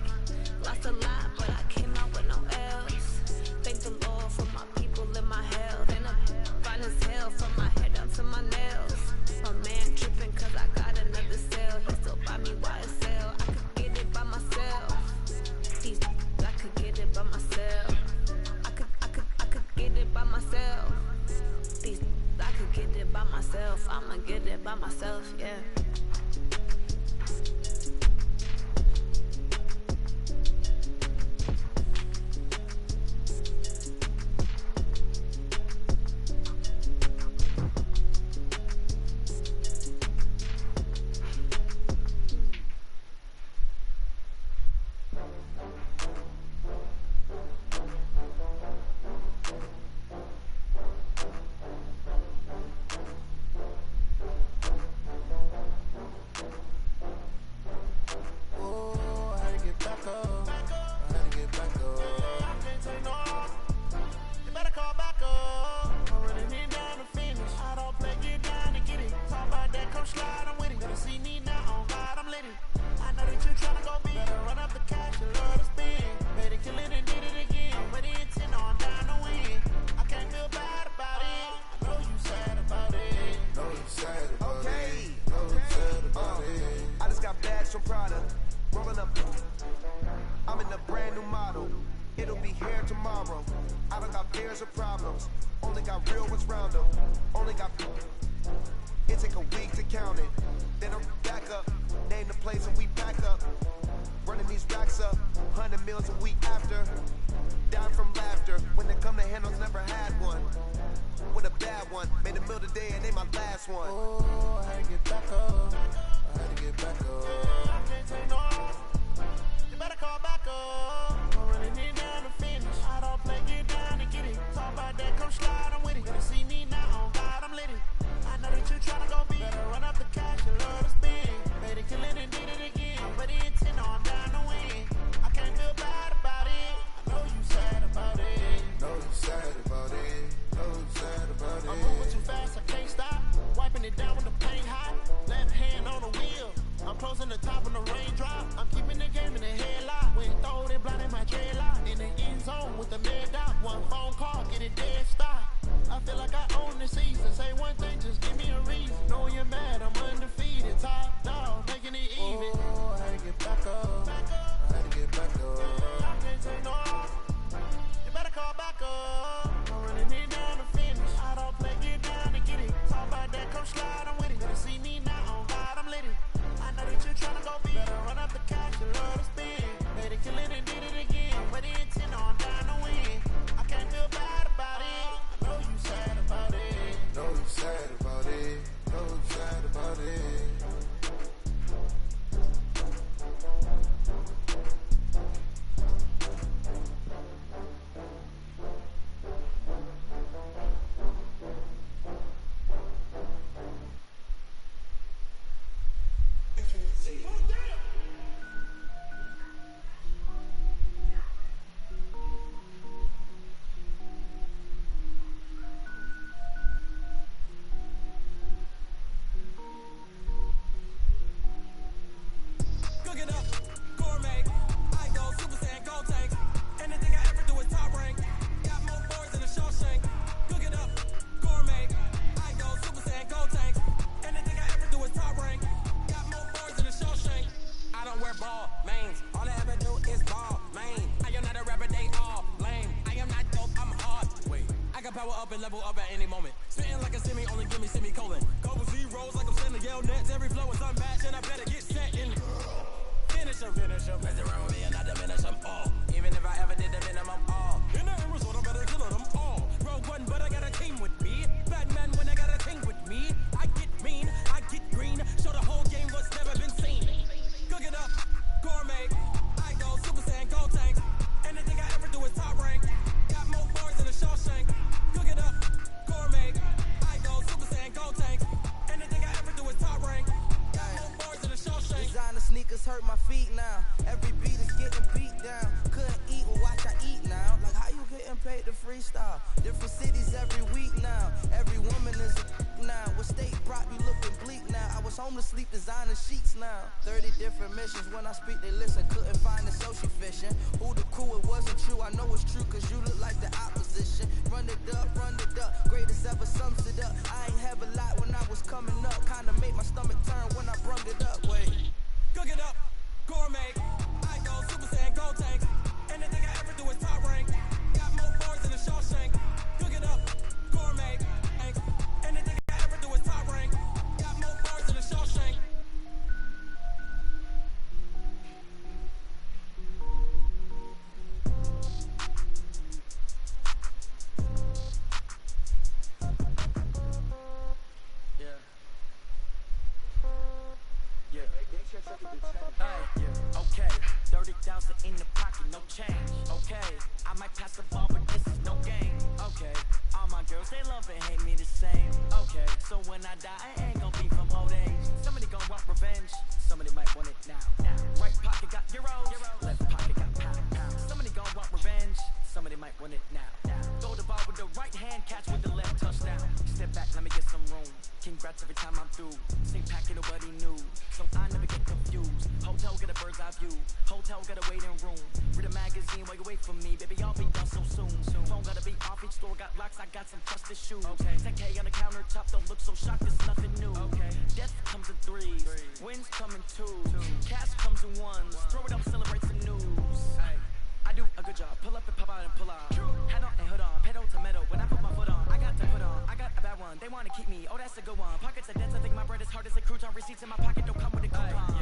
Lost a lot, but I came out with no else. Thank the Lord for my people in my health. And I'm fine as hell from my head down to my nails. My man tripping cause I got another cell. He still buy me YSL. I could get it by myself. I could get it by myself. I could get it by myself. I could get it by myself. I'ma get it by myself, yeah. I feel like I own the season. Say one thing, just give me a reason. Know you're mad, I'm undefeated. Top dog, making it even. Oh, I had to get back up. I had to get back up. I can't take no off. You better call back up. I'm running it down to finish. I don't play, get down to get it. Talk about that, come slide, I'm with it. Better see me now, on God, I'm lit it. I know that you're trying to go big. Better run up the cash, you love to spin. Made it, kill it, and did it again. But the intent on down to win. I can't feel bad about it. I know you sad about it. Know you sad about it. Know you sad about it. Power up and level up at any moment. Spitting like a semi, only give me semicolon. Couple zeros like I'm sending Yale Nets. Every flow is unmatched and I better get set in. Finish em. Mess around with me and I diminish them all. Even if I ever did the minimum all. In the end result, I better kill them all. Rogue one, but I got a team with me. Batman when I got a team with me. I get mean, I get green. Show the whole game what's never been seen. Cook it up, gourmet. I go Super Saiyan, gold tanks. Anything I ever do is top rank. Got more bars than a Shawshank. Cook it up, gourmet. I go Super Saiyan, gold tanks. Anything I ever do is top rank. Got more bars than a Shawshank. Designer sneakers hurt my feet now. Every beat is getting beat down. Couldn't eat, well watch I eat now. Like how you getting paid to freestyle? Different cities every week now. Every woman is a now. What state brought you looking bleak now? I was home to sleep designer sheets now. 30 different missions. When I speak they listen. Couldn't find the social fishing. Who the crew? It wasn't true. I know it's true cause you look like the opposition. Run it up. Greatest ever sums it up. I ain't have a lot when I was coming up. Kinda made my stomach turn when I brung it up. Wait. Cook it up, gourmet. I go Super Saiyan, gold tanks. Anything I ever do is top rank. Got more bars than a Shawshank. Cook it up, gourmet. Anything I ever do is top rank. Got more bars than a Shawshank. Okay, 30,000 in the pocket, no change. Okay, I might pass the ball, but this is no game. Okay, all my girls, they love and hate me the same. Okay, so when I die, I ain't gon' be from old age. Somebody gon' want revenge, somebody might want it now. Right pocket got euros, left pocket got pound. Somebody gon' want revenge, somebody might want it now. Throw the ball with the right hand, catch with the left, touchdown. Step back, let me get some room. Congrats every time I'm through. Same packet, nobody knew, so I never get confused. Hotel get a bird's eye view. Hotel got a waiting room. Read a magazine while you wait for me, baby. I'll be done so soon. Phone gotta be off. Each store got locks. I got some trusted shoes. Okay. 10K on the countertop. Don't look so shocked. It's nothing new. Okay. Death comes in threes. Wins come in twos. Cash comes in ones. Throw it up, celebrate some news. I do a good job. Pull up and pop out and pull out. Head on and hood on. Pedal to metal. When I put my foot on, I got to put on. I got a bad one. They wanna keep me. Oh, that's a good one. Pockets are dense. I think my bread is hard as a crouton. Receipts in my pocket don't come with a coupon.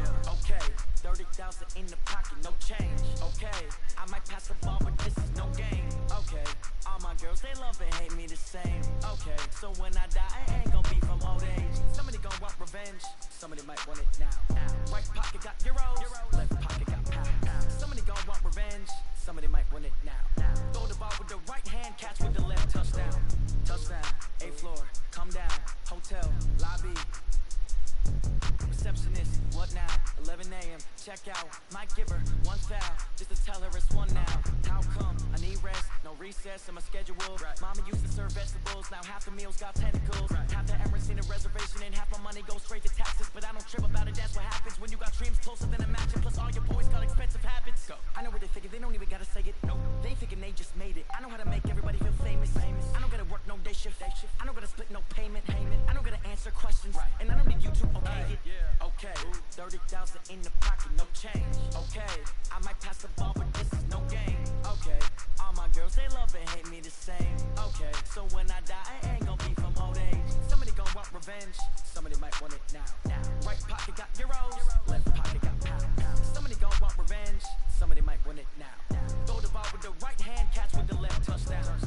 Okay. 30,000 in the pocket, no change. Okay, I might pass the ball, but this is no game. Okay, all my girls, they love and hate me the same. Okay, so when I die, I ain't gon' be from old age. Somebody gon' want revenge, somebody might want it now. Right pocket got euros, left pocket got pound. Somebody gon' want revenge, somebody might want it now. Throw the ball with the right hand, catch with the left, touchdown. Touchdown, 8th floor, come down, hotel, lobby. Receptionist, what now? 11 a.m. Check out. Might give her one foul just to tell her it's one now. How come? I need rest, no recess in my schedule. Mama used to serve vegetables, now half the meals got tentacles. Half the Emirates in a reservation and half my money goes straight to taxes. But I don't trip about it, that's what happens when you got dreams closer than imagine. Plus all your boys got expensive habits. I know what they thinking, they don't even gotta say it. Nope. They thinking they just made it. I know how to make everybody feel famous. I don't gotta work no no day shift. I don't gotta split no payment. I don't gotta answer questions. And I don't need you to okay it. Okay, 30,000 in the pocket, no change. Okay, I might pass the ball, but this is no game. Okay, all my girls, they love and hate me the same. Okay, so when I die, I ain't gonna be from old age. Somebody gon' want revenge, somebody might want it now. Right pocket got euros, left pocket got pounds. Somebody gon' want revenge, somebody might want it now. Throw the ball with the right hand, catch with the left, touchdown.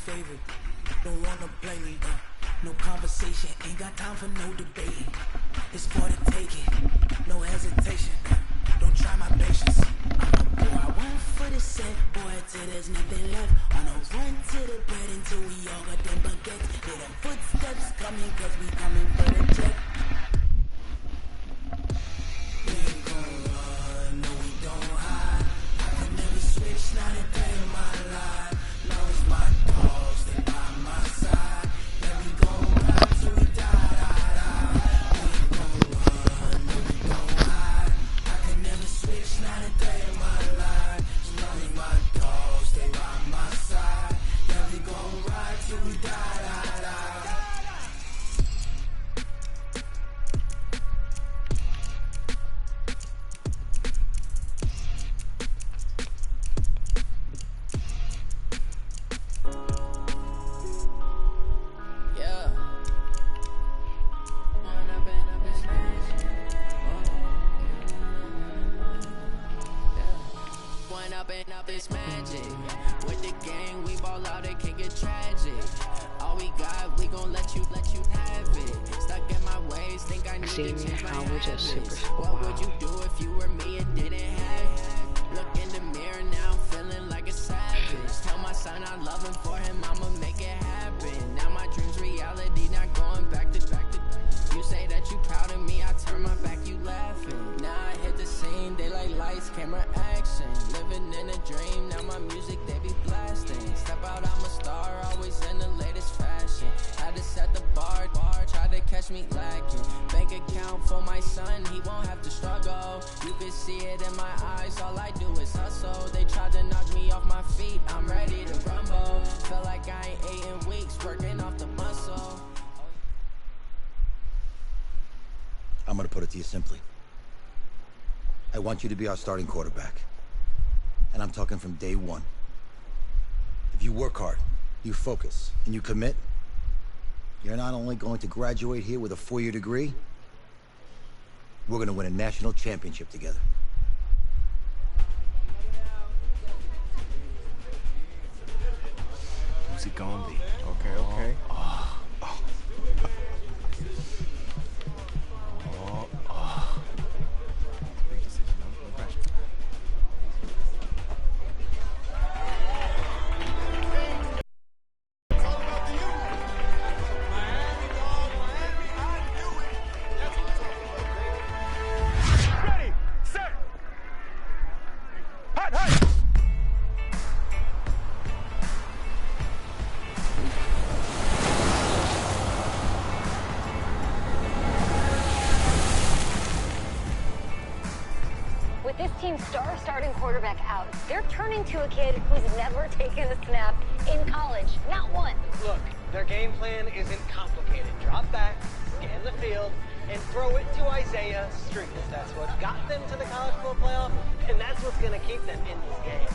favorite. Don't wanna blame me, no conversation, ain't got time for no debating. It's for the taking, no hesitation. Don't try my patience. I'm a boy, I went for the set, boy, till there's nothing left. On a run to the bread until we all got them baguettes. Hear them footsteps coming, cause we coming for the check. We ain't gon' run, no we don't hide. I can never switch, not a day in my life. Now it's my dogs, they by my side. Then we gon' ride till we die, die, die. We ain't gon' run, no we don't hide. I can never switch, not a day in my life. So now it's my dogs, they by my side. Then we gon' ride till we die, die, die. It's magic. With the gang, we ball out, it can get tragic. All we got, we gon' let you have it. Stuck in my ways, think I need to change my habits. What would you do if you were me and didn't have it? Look in the mirror now, I'm feeling like a savage. Tell my son I love him, for him I'ma make it happen. Now my dream's reality, not going back to. You say that you proud of me, I turn my back, you laughing. Now I hit the scene, daylight lights, camera action. Living in a dream, now my music they be blasting. Step out, I'm a star, always in the latest fashion. Had to set the bar, try to catch me lacking. Bank account for my son, he won't have to struggle. You can see it in my eyes, all I do is hustle. They tried to knock me off my feet, I'm ready to rumble. Feel like I ain't ate in weeks, working off the muscle. I'm gonna put it to you simply. I want you to be our starting quarterback. And I'm talking from day one. If you work hard, you focus, and you commit, you're not only going to graduate here with a 4-year degree, we're gonna win a national championship together. Who's it gonna be? Okay. Starting quarterback out. They're turning to a kid who's never taken a snap in college. Not one. Look, their game plan isn't complicated. Drop back, scan the field, and throw it to Isaiah Street. That's what got them to the college football playoff, and that's what's going to keep them in this game.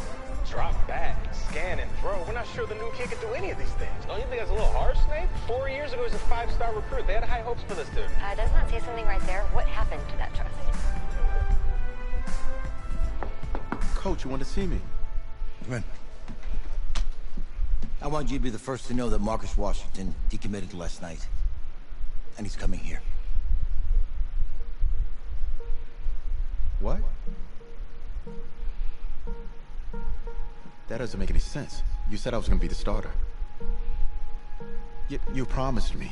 Drop back, scan, and throw. We're not sure the new kid can do any of these things. Don't you think that's a little harsh, Snape? 4 years ago, he was a 5-star recruit. They had high hopes for this dude. Does not say something right there. What happened to that trust? Coach, you want to see me? Come in. I want you to be the first to know that Marcus Washington decommitted last night. And he's coming here. What? That doesn't make any sense. You said I was going to be the starter. You promised me.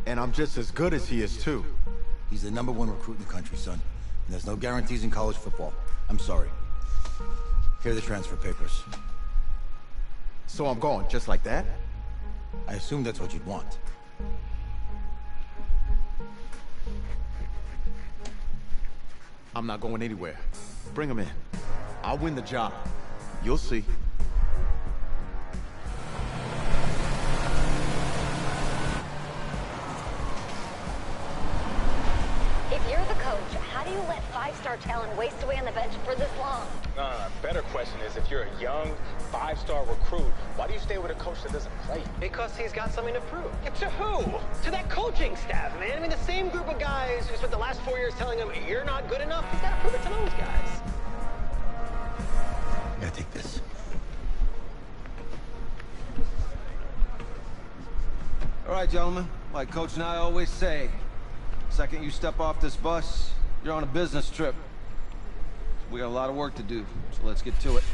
And I'm just as good as he is, too. He's the #1 recruit in the country, son. And there's no guarantees in college football. I'm sorry. Here are the transfer papers. So I'm going, just like that? I assume that's what you'd want. I'm not going anywhere. Bring him in. I'll win the job. You'll see. If you're the coach, how do you let 5-star talent waste away on the bench for this long? No. Better question is, if you're a young 5-star recruit, why do you stay with a coach that doesn't play? Because he's got something to prove. To who? To that coaching staff, man. I mean, the same group of guys who spent the last 4 years telling him, you're not good enough. He's got to prove it to those guys. Yeah, take this. All right, gentlemen. Like Coach and I always say, second you step off this bus, you're on a business trip. We got a lot of work to do, so let's get to it.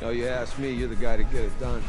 You know, you ask me, you're the guy to get it done.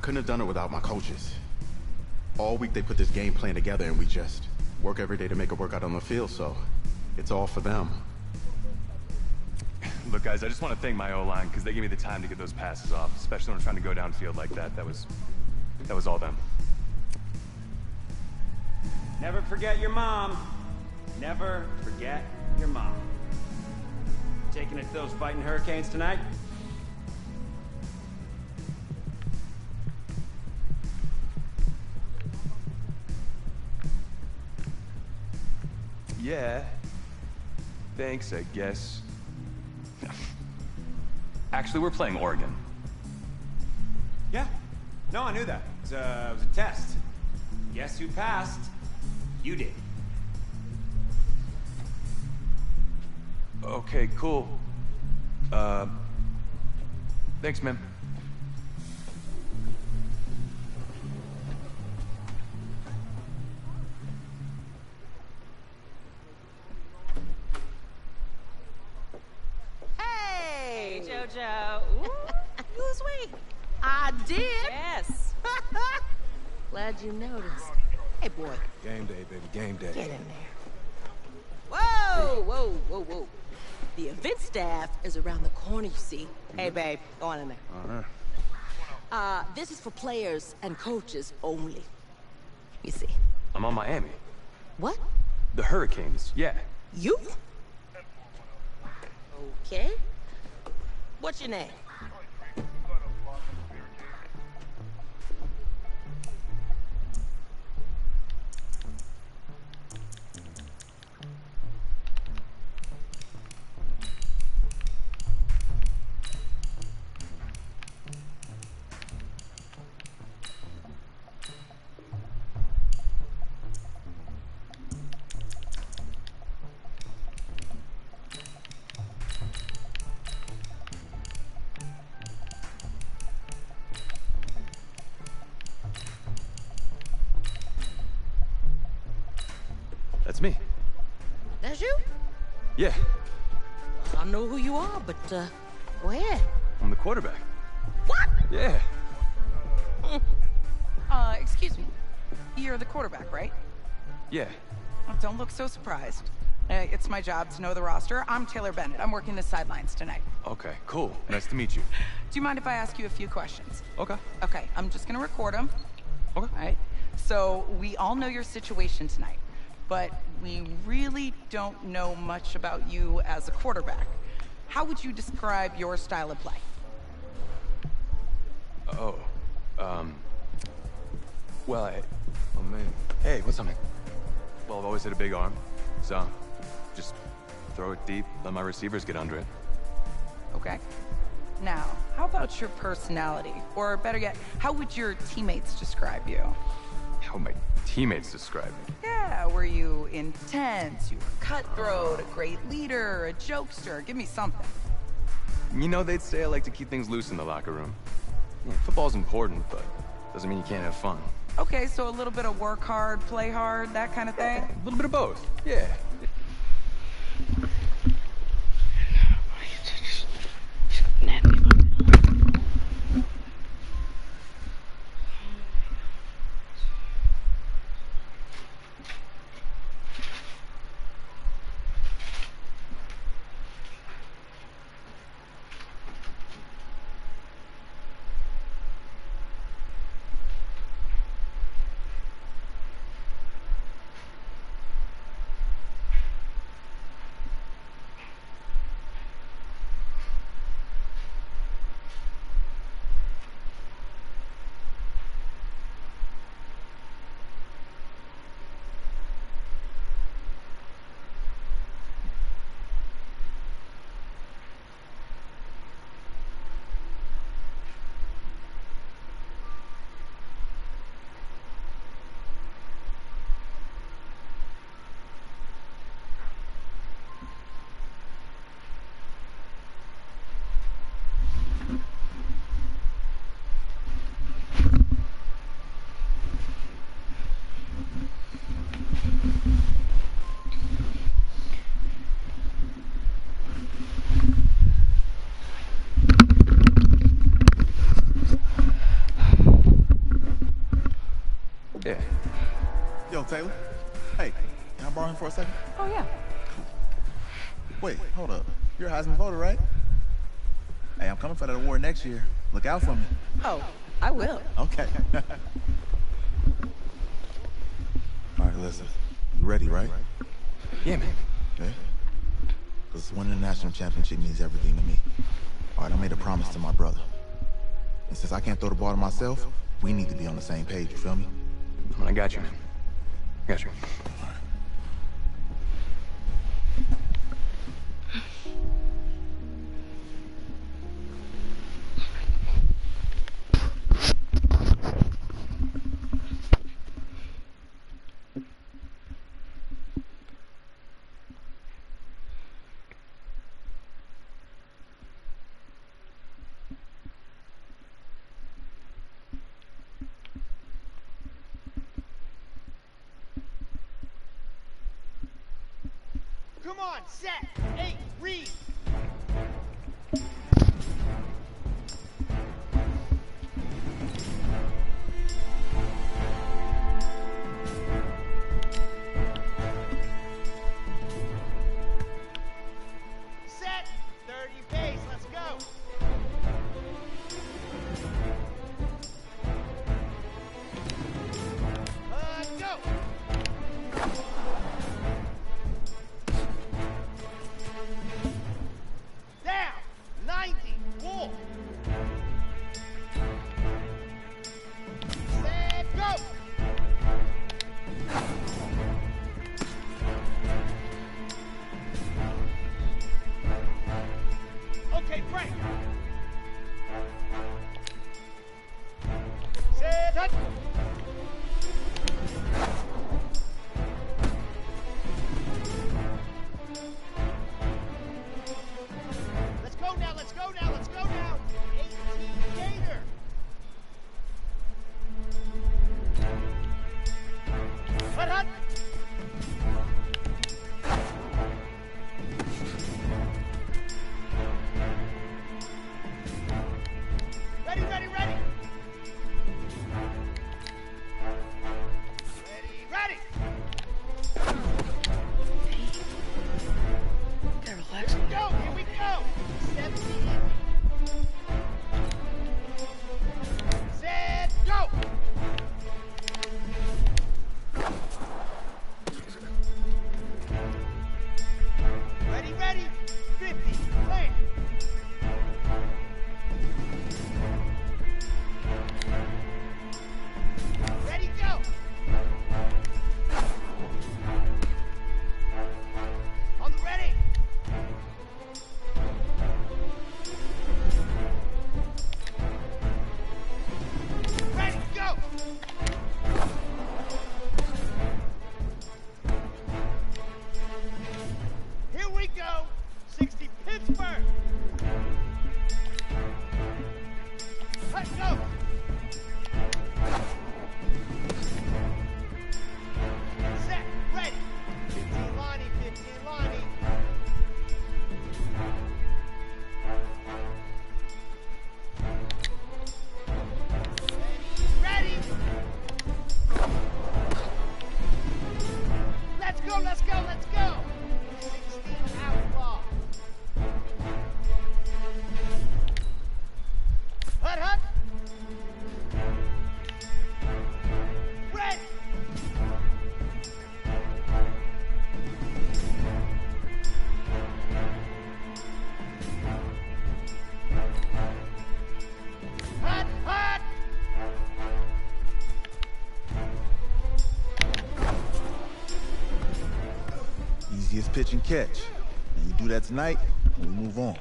couldn't have done it without my coaches. All week they put this game plan together and we just work every day to make it work out on the field, so it's all for them. Look, guys, I just want to thank my O-line because they gave me the time to get those passes off, especially when I'm trying to go downfield like that. That was all them. Never forget your mom. Never forget your mom. Taking it to those fighting Hurricanes tonight? Yeah. Thanks, I guess. Actually, we're playing Oregon. Yeah. No, I knew that. It was a test. Guess who passed? You did. Okay, cool. Thanks, man. Hey, JoJo. Ooh, you was weak. I did. Yes. Glad you noticed. Hey, boy. Game day, baby, game day. Get in there. Whoa, whoa, whoa, whoa. The event staff is around the corner, you see. Hey, babe, go on in there. This is for players and coaches only. You see. I'm on Miami. What? The Hurricanes, yeah. You? Okay. What's your name? That's me. That's you? Yeah, I don't know who you are, but, go ahead. I'm the quarterback. What? Yeah. Excuse me. You're the quarterback, right? Yeah. Oh, don't look so surprised. It's my job to know the roster. I'm Taylor Bennett. I'm working the sidelines tonight. Okay, cool. Nice to meet you. Do you mind if I ask you a few questions? Okay. Okay, I'm just gonna record them. Okay. All right. So, we all know your situation tonight, but we really don't know much about you as a quarterback. How would you describe your style of play? Oh, well, oh man. Hey, what's up, man? Well, I've always had a big arm, so just throw it deep, let my receivers get under it. Okay. Now, how about your personality? Or better yet, how would your teammates describe you? How would my teammates describe me? Yeah, were you intense? You were cutthroat, a great leader, a jokester? Give me something. You know, they'd say I like to keep things loose in the locker room. Yeah, football's important, but doesn't mean you can't have fun. Okay, so a little bit of work hard, play hard, that kind of thing? A little bit of both, yeah. Yo, Taylor. Hey, can I borrow him for a second? Oh, yeah. Wait, hold up. You're a Heisman voter, right? Hey, I'm coming for that award next year. Look out for me. Oh, I will. Okay. All right, listen. You ready, right? Yeah, man. Okay. Because winning the national championship means everything to me. All right, I made a promise to my brother. And since I can't throw the ball to myself, we need to be on the same page, you feel me? I got you, man. I got you. Come on, set, 8, read. Set, 30 pace, let's go. Go. Down, 90, wall. Set, go. Okay, break. Set, hut. Let's go now, let's go now, let's go now. 18 Gator. Hut, hut. Ready, ready, ready. Ready, ready. Gotta relax. Here we go, here we go. 70 in. Set, go. Ready, ready. 50, plan. Ready, go. On the ready. Ready, go. Here we go. 60 Pittsburgh. Let's go. Set, ready. 15 Lonnie, 15 Lonnie. Ready. Let's go, let's go, let's go. 16 outlaw. Hut, hut. Ready. Hut, hut. Easiest pitch and catch. And you do that tonight, and we move on.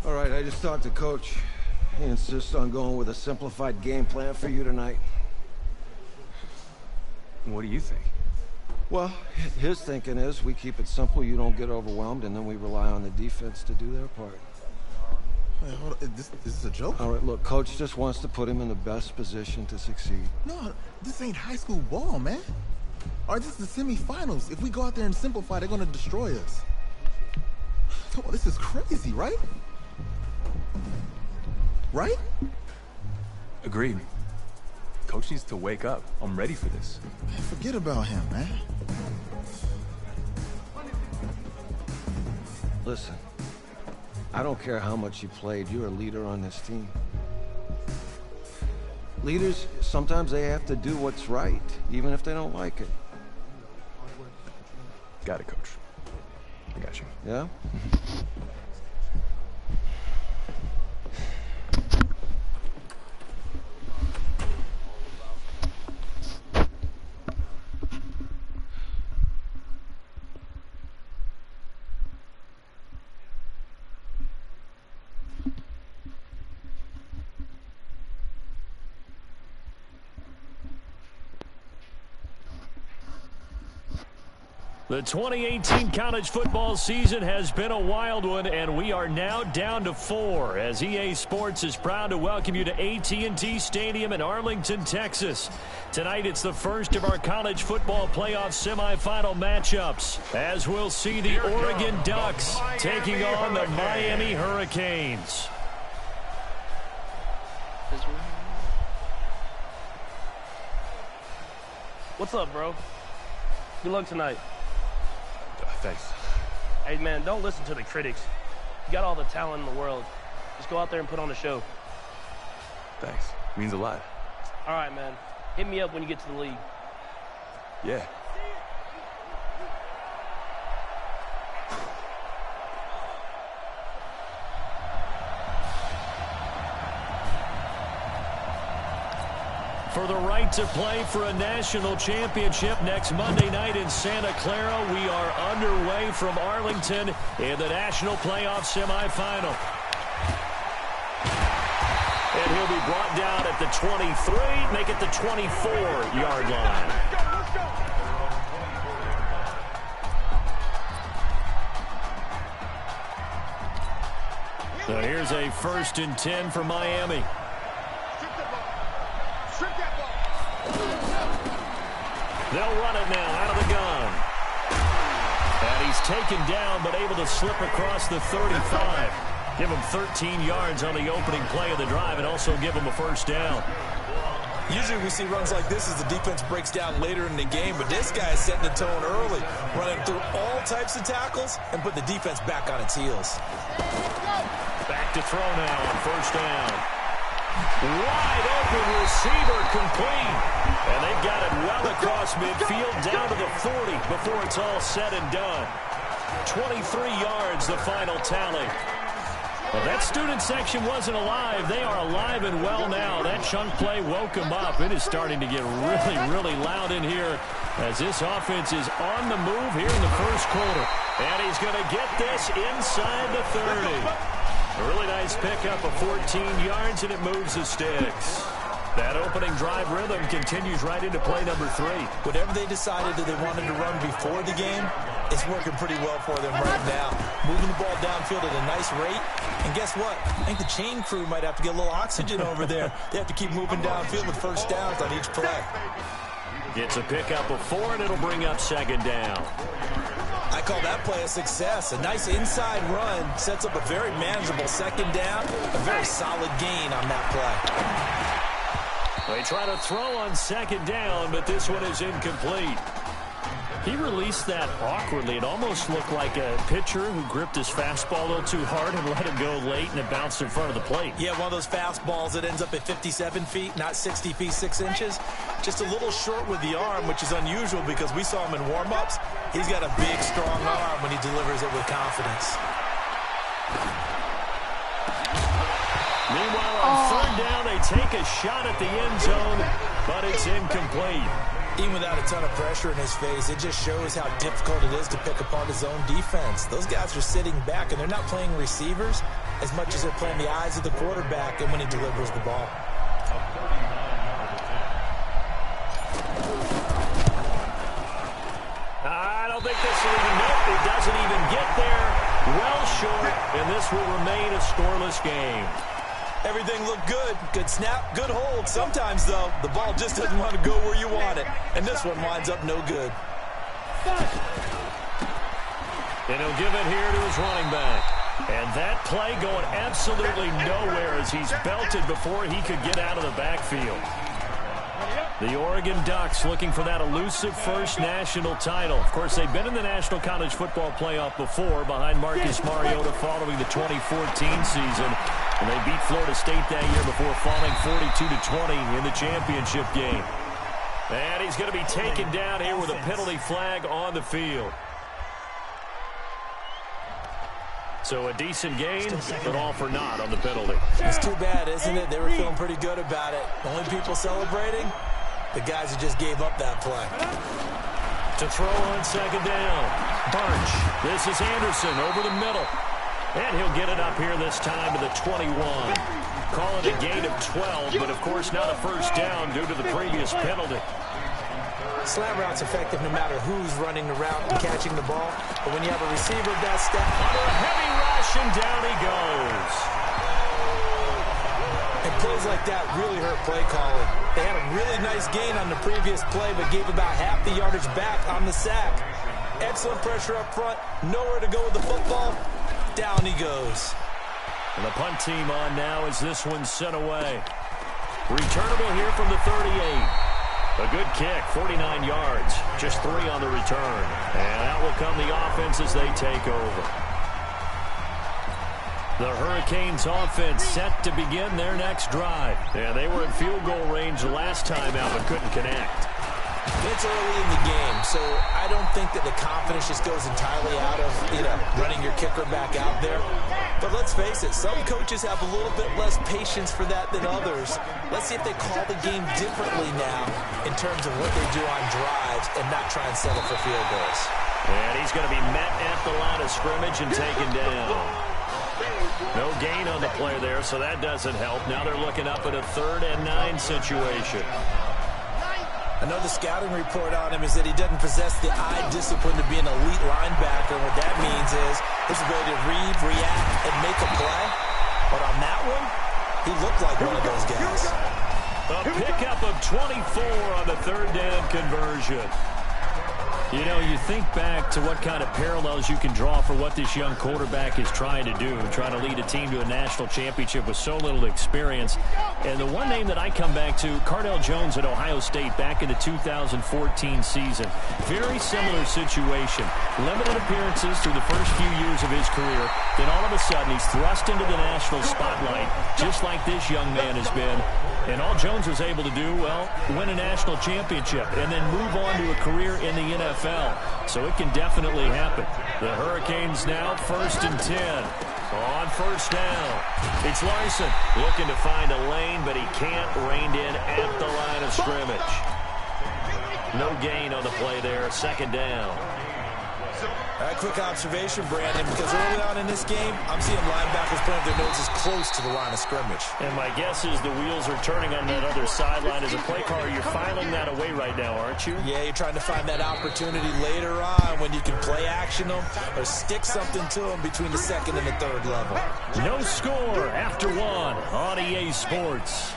All right, I just talked to Coach. He insists on going with a simplified game plan for you tonight. What do you think? Well, his thinking is we keep it simple, you don't get overwhelmed, and then we rely on the defense to do their part. Wait, hold on. This is a joke? All right, look, Coach just wants to put him in the best position to succeed. No, this ain't high school ball, man. All right, this is the semifinals. If we go out there and simplify, they're gonna destroy us. Come on, this is crazy, right? Right? Agreed. Coach needs to wake up. I'm ready for this. Man, forget about him, man. Listen, I don't care how much you played, you're a leader on this team. Leaders, sometimes they have to do what's right, even if they don't like it. Got it, Coach. I got you. Yeah? The 2018 college football season has been a wild one, and we are now down to 4 as EA Sports is proud to welcome you to AT&T Stadium in Arlington, Texas. Tonight, it's the first of our college football playoff semifinal matchups, as we'll see the Oregon Ducks taking on the Miami Hurricanes. What's up, bro? Good luck tonight. Thanks. Hey, man, don't listen to the critics. You got all the talent in the world. Just go out there and put on a show. Thanks. Means a lot. All right, man. Hit me up when you get to the league. Yeah. For the right to play for a national championship next Monday night in Santa Clara, we are underway from Arlington in the national playoff semifinal. And he'll be brought down at the 23, make it the 24-yard line. So here's a 1st and 10 for Miami. They'll run it now out of the gun. And he's taken down but able to slip across the 35. Give him 13 yards on the opening play of the drive and also give him a first down. Usually we see runs like this as the defense breaks down later in the game, but this guy is setting the tone early, running through all types of tackles and put the defense back on its heels. Back to throw now on first down. Wide open receiver complete. And they've got it well across midfield down to the 40 before it's all said and done. 23 yards, the final tally. Well, that student section wasn't alive. They are alive and well now. That chunk play woke them up. It is starting to get really, really loud in here as this offense is on the move here in the first quarter. And he's going to get this inside the 30. A really nice pickup of 14 yards, and it moves the sticks. That opening drive rhythm continues right into play number 3. Whatever they decided that they wanted to run before the game, it's working pretty well for them right now. Moving the ball downfield at a nice rate. And guess what? I think the chain crew might have to get a little oxygen over there. They have to keep moving downfield with first downs on each play. It's a pickup of 4, and it'll bring up 2nd down. I call that play a success. A nice inside run sets up a very manageable 2nd down. A very solid gain on that play. They try to throw on 2nd down, but this one is incomplete. He released that awkwardly. It almost looked like a pitcher who gripped his fastball a little too hard and let it go late, and it bounced in front of the plate. Yeah, one of those fastballs that ends up at 57 feet, not 60 feet, 6 inches. Just a little short with the arm, which is unusual because we saw him in warm-ups. He's got a big, strong arm when he delivers it with confidence. Meanwhile, on 3rd down, they take a shot at the end zone, but it's incomplete. Even without a ton of pressure in his face, it just shows how difficult it is to pick apart his own defense. Those guys are sitting back, and they're not playing receivers as much as they're playing the eyes of the quarterback and when he delivers the ball. I don't think this will even, nope, it doesn't even get there. well short, and this will remain a scoreless game. Everything looked good. Good snap, good hold. Sometimes, though, the ball just doesn't want to go where you want it. And this one winds up no good. And he'll give it here to his running back. And that play going absolutely nowhere as he's belted before he could get out of the backfield. The Oregon Ducks looking for that elusive first national title. Of course, they've been in the National College Football Playoff before behind Marcus Mariota following the 2014 season. And they beat Florida State that year before falling 42-20 in the championship game. And he's going to be taken down here with a penalty flag on the field. So a decent gain, but all for naught on the penalty. It's too bad, isn't it? They were feeling pretty good about it. The only people celebrating, the guys who just gave up that play. To throw on second down. Bunch. This is Anderson over the middle. And he'll get it up here this time to the 21. Call it a gain of 12, but of course not a first down due to the previous penalty. Slant route's effective no matter who's running the route and catching the ball. But when you have a receiver of that step, under a heavy rush, and down he goes. And plays like that really hurt play calling. They had a really nice gain on the previous play, but gave about half the yardage back on the sack. Excellent pressure up front. Nowhere to go with the football. Down he goes. And the punt team on now as this one's sent away. Returnable here from the 38. A good kick, 49 yards, just 3 on the return. And out will come the offense as they take over. The Hurricanes offense set to begin their next drive. And they were in field goal range last time out, but couldn't connect. It's early in the game, so I don't think that the confidence just goes entirely out of, running your kicker back out there. But let's face it, some coaches have a little bit less patience for that than others. Let's see if they call the game differently now in terms of what they do on drives and not try and settle for field goals. And he's going to be met at the line of scrimmage and taken down. No gain on the play there, so that doesn't help. Now they're looking up at a 3rd and 9 situation. I know the scouting report on him is that he doesn't possess the eye discipline to be an elite linebacker. What that means is his ability to read, react, and make a play. But on that one, he looked like one of those guys. A pickup of 24 on the 3rd down conversion. You know, you think back to what kind of parallels you can draw for what this young quarterback is trying to do, trying to lead a team to a national championship with so little experience. And the one name that I come back to, Cardale Jones at Ohio State back in the 2014 season. Very similar situation. Limited appearances through the first few years of his career. Then all of a sudden he's thrust into the national spotlight, just like this young man has been. And all Jones was able to do, well, win a national championship and then move on to a career in the NFL. So it can definitely happen. The Hurricanes now 1st and 10 on first down. It's Larson looking to find a lane, but he can't, reined in at the line of scrimmage. No gain on the play there, 2nd down. A quick observation, Brandon, because early on in this game, I'm seeing linebackers putting their noses close to the line of scrimmage. And my guess is the wheels are turning on that other sideline. As a play caller, you're filing that away right now, aren't you? Yeah, you're trying to find that opportunity later on when you can play action them or stick something to them between the 2nd and the 3rd level. No score after 1 on EA Sports.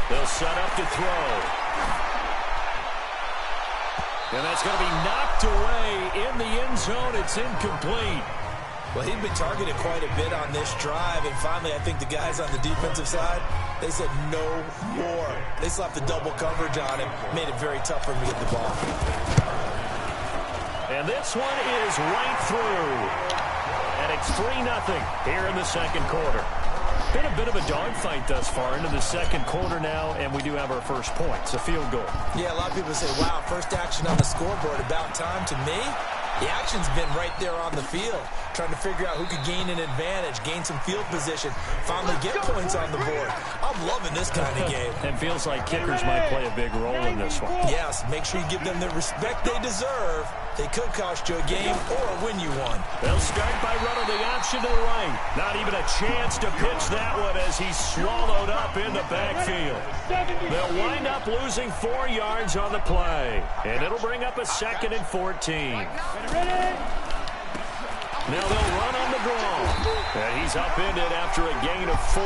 They'll set up to throw. And that's going to be knocked away in the end zone. It's incomplete. Well, he'd been targeted quite a bit on this drive, and finally I think the guys on the defensive side, they said no more. They slapped the double coverage on him, made it very tough for him to get the ball. And this one is right through. And it's 3-0 here in the 2nd quarter. Been a bit of a dogfight thus far into the 2nd quarter now, and we do have our first point. It's a field goal. Yeah, a lot of people say, wow, first action on the scoreboard, about time. To me, The action's been right there on the field, trying to figure out who could gain an advantage, gain some field position, finally get points on the board. I'm loving this kind of game. It feels like kickers might play a big role in this one. Yes, make sure you give them the respect they deserve. They could cost you a game or win you one. They'll start by running the option to the right. Not even a chance to pitch that one as he's swallowed up in the backfield. They'll wind up losing 4 yards on the play, and it'll bring up a 2nd and 14. Now they'll run on the draw. And he's upended after a gain of 4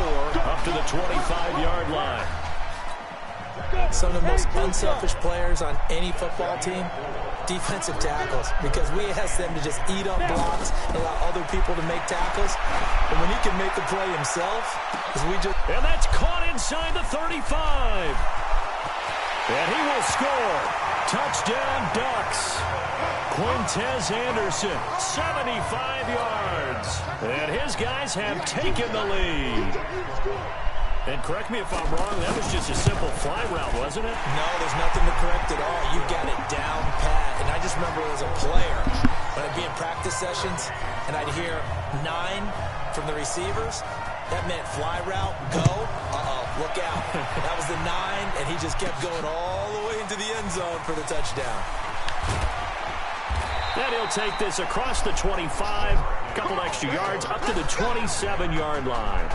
up to the 25-yard line. Some of the most unselfish players on any football team, defensive tackles, because we ask them to just eat up blocks and allow other people to make tackles. And when he can make the play himself, And that's caught inside the 35. And he will score. Touchdown, Ducks. Quintez Anderson, 75 yards. And his guys have taken the lead. And correct me if I'm wrong, that was just a simple fly route, wasn't it? No, there's nothing to correct at all. You got it down pat. And I just remember as a player, when I'd be in practice sessions, and I'd hear 9 from the receivers, that meant fly route, go. Look out. That was the 9, and he just kept going all the way into the end zone for the touchdown. Then he'll take this across the 25, a couple extra yards, up to the 27-yard line.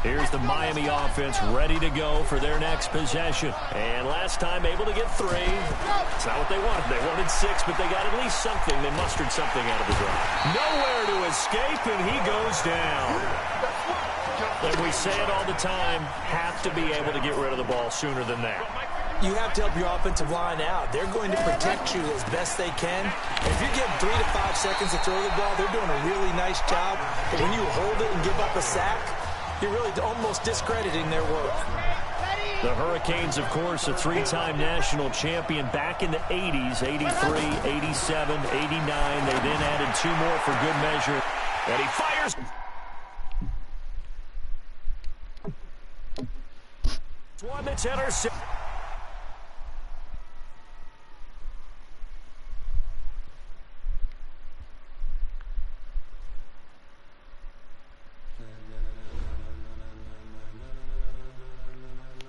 Here's the Miami offense ready to go for their next possession. And last time able to get 3. It's not what they wanted. They wanted 6, but they got at least something. They mustered something out of the drive. Nowhere to escape, and he goes down. And we say it all the time, have to be able to get rid of the ball sooner than that. You have to help your offensive line out. They're going to protect you as best they can. And if you give 3 to 5 seconds to throw the ball, they're doing a really nice job. But when you hold it and give up a sack, you're really almost discrediting their work. The Hurricanes, of course, a 3-time national champion back in the 80s, 83, 87, 89. They then added 2 more for good measure. And he fires. It's one that's intercepted.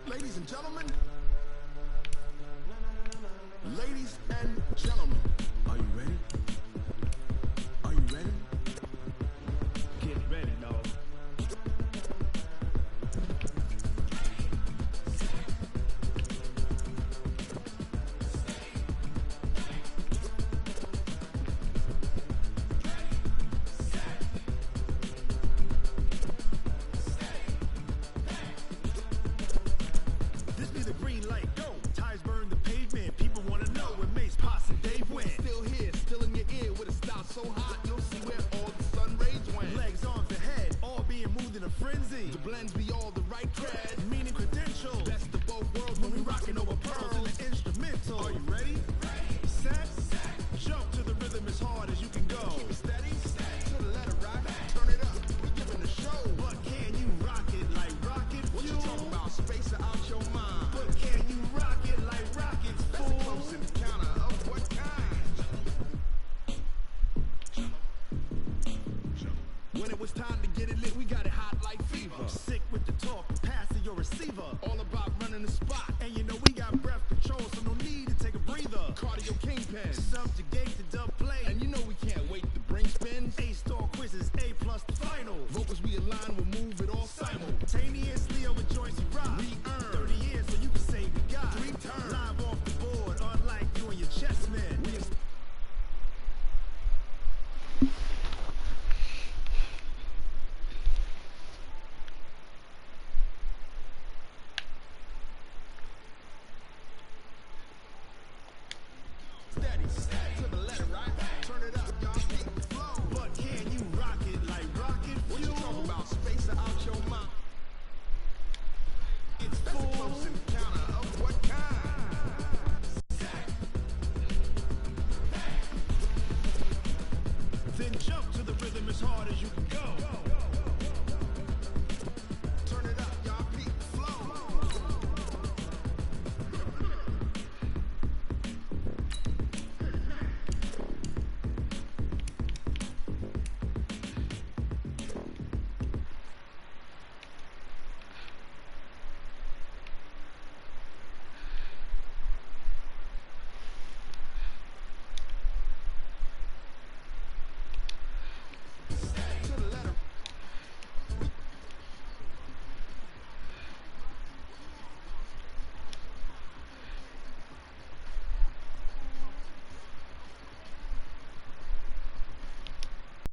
Ladies and gentlemen, ladies and gentlemen, are you ready? Are you ready? Get ready, dog. Then jump to the rhythm as hard as you can go.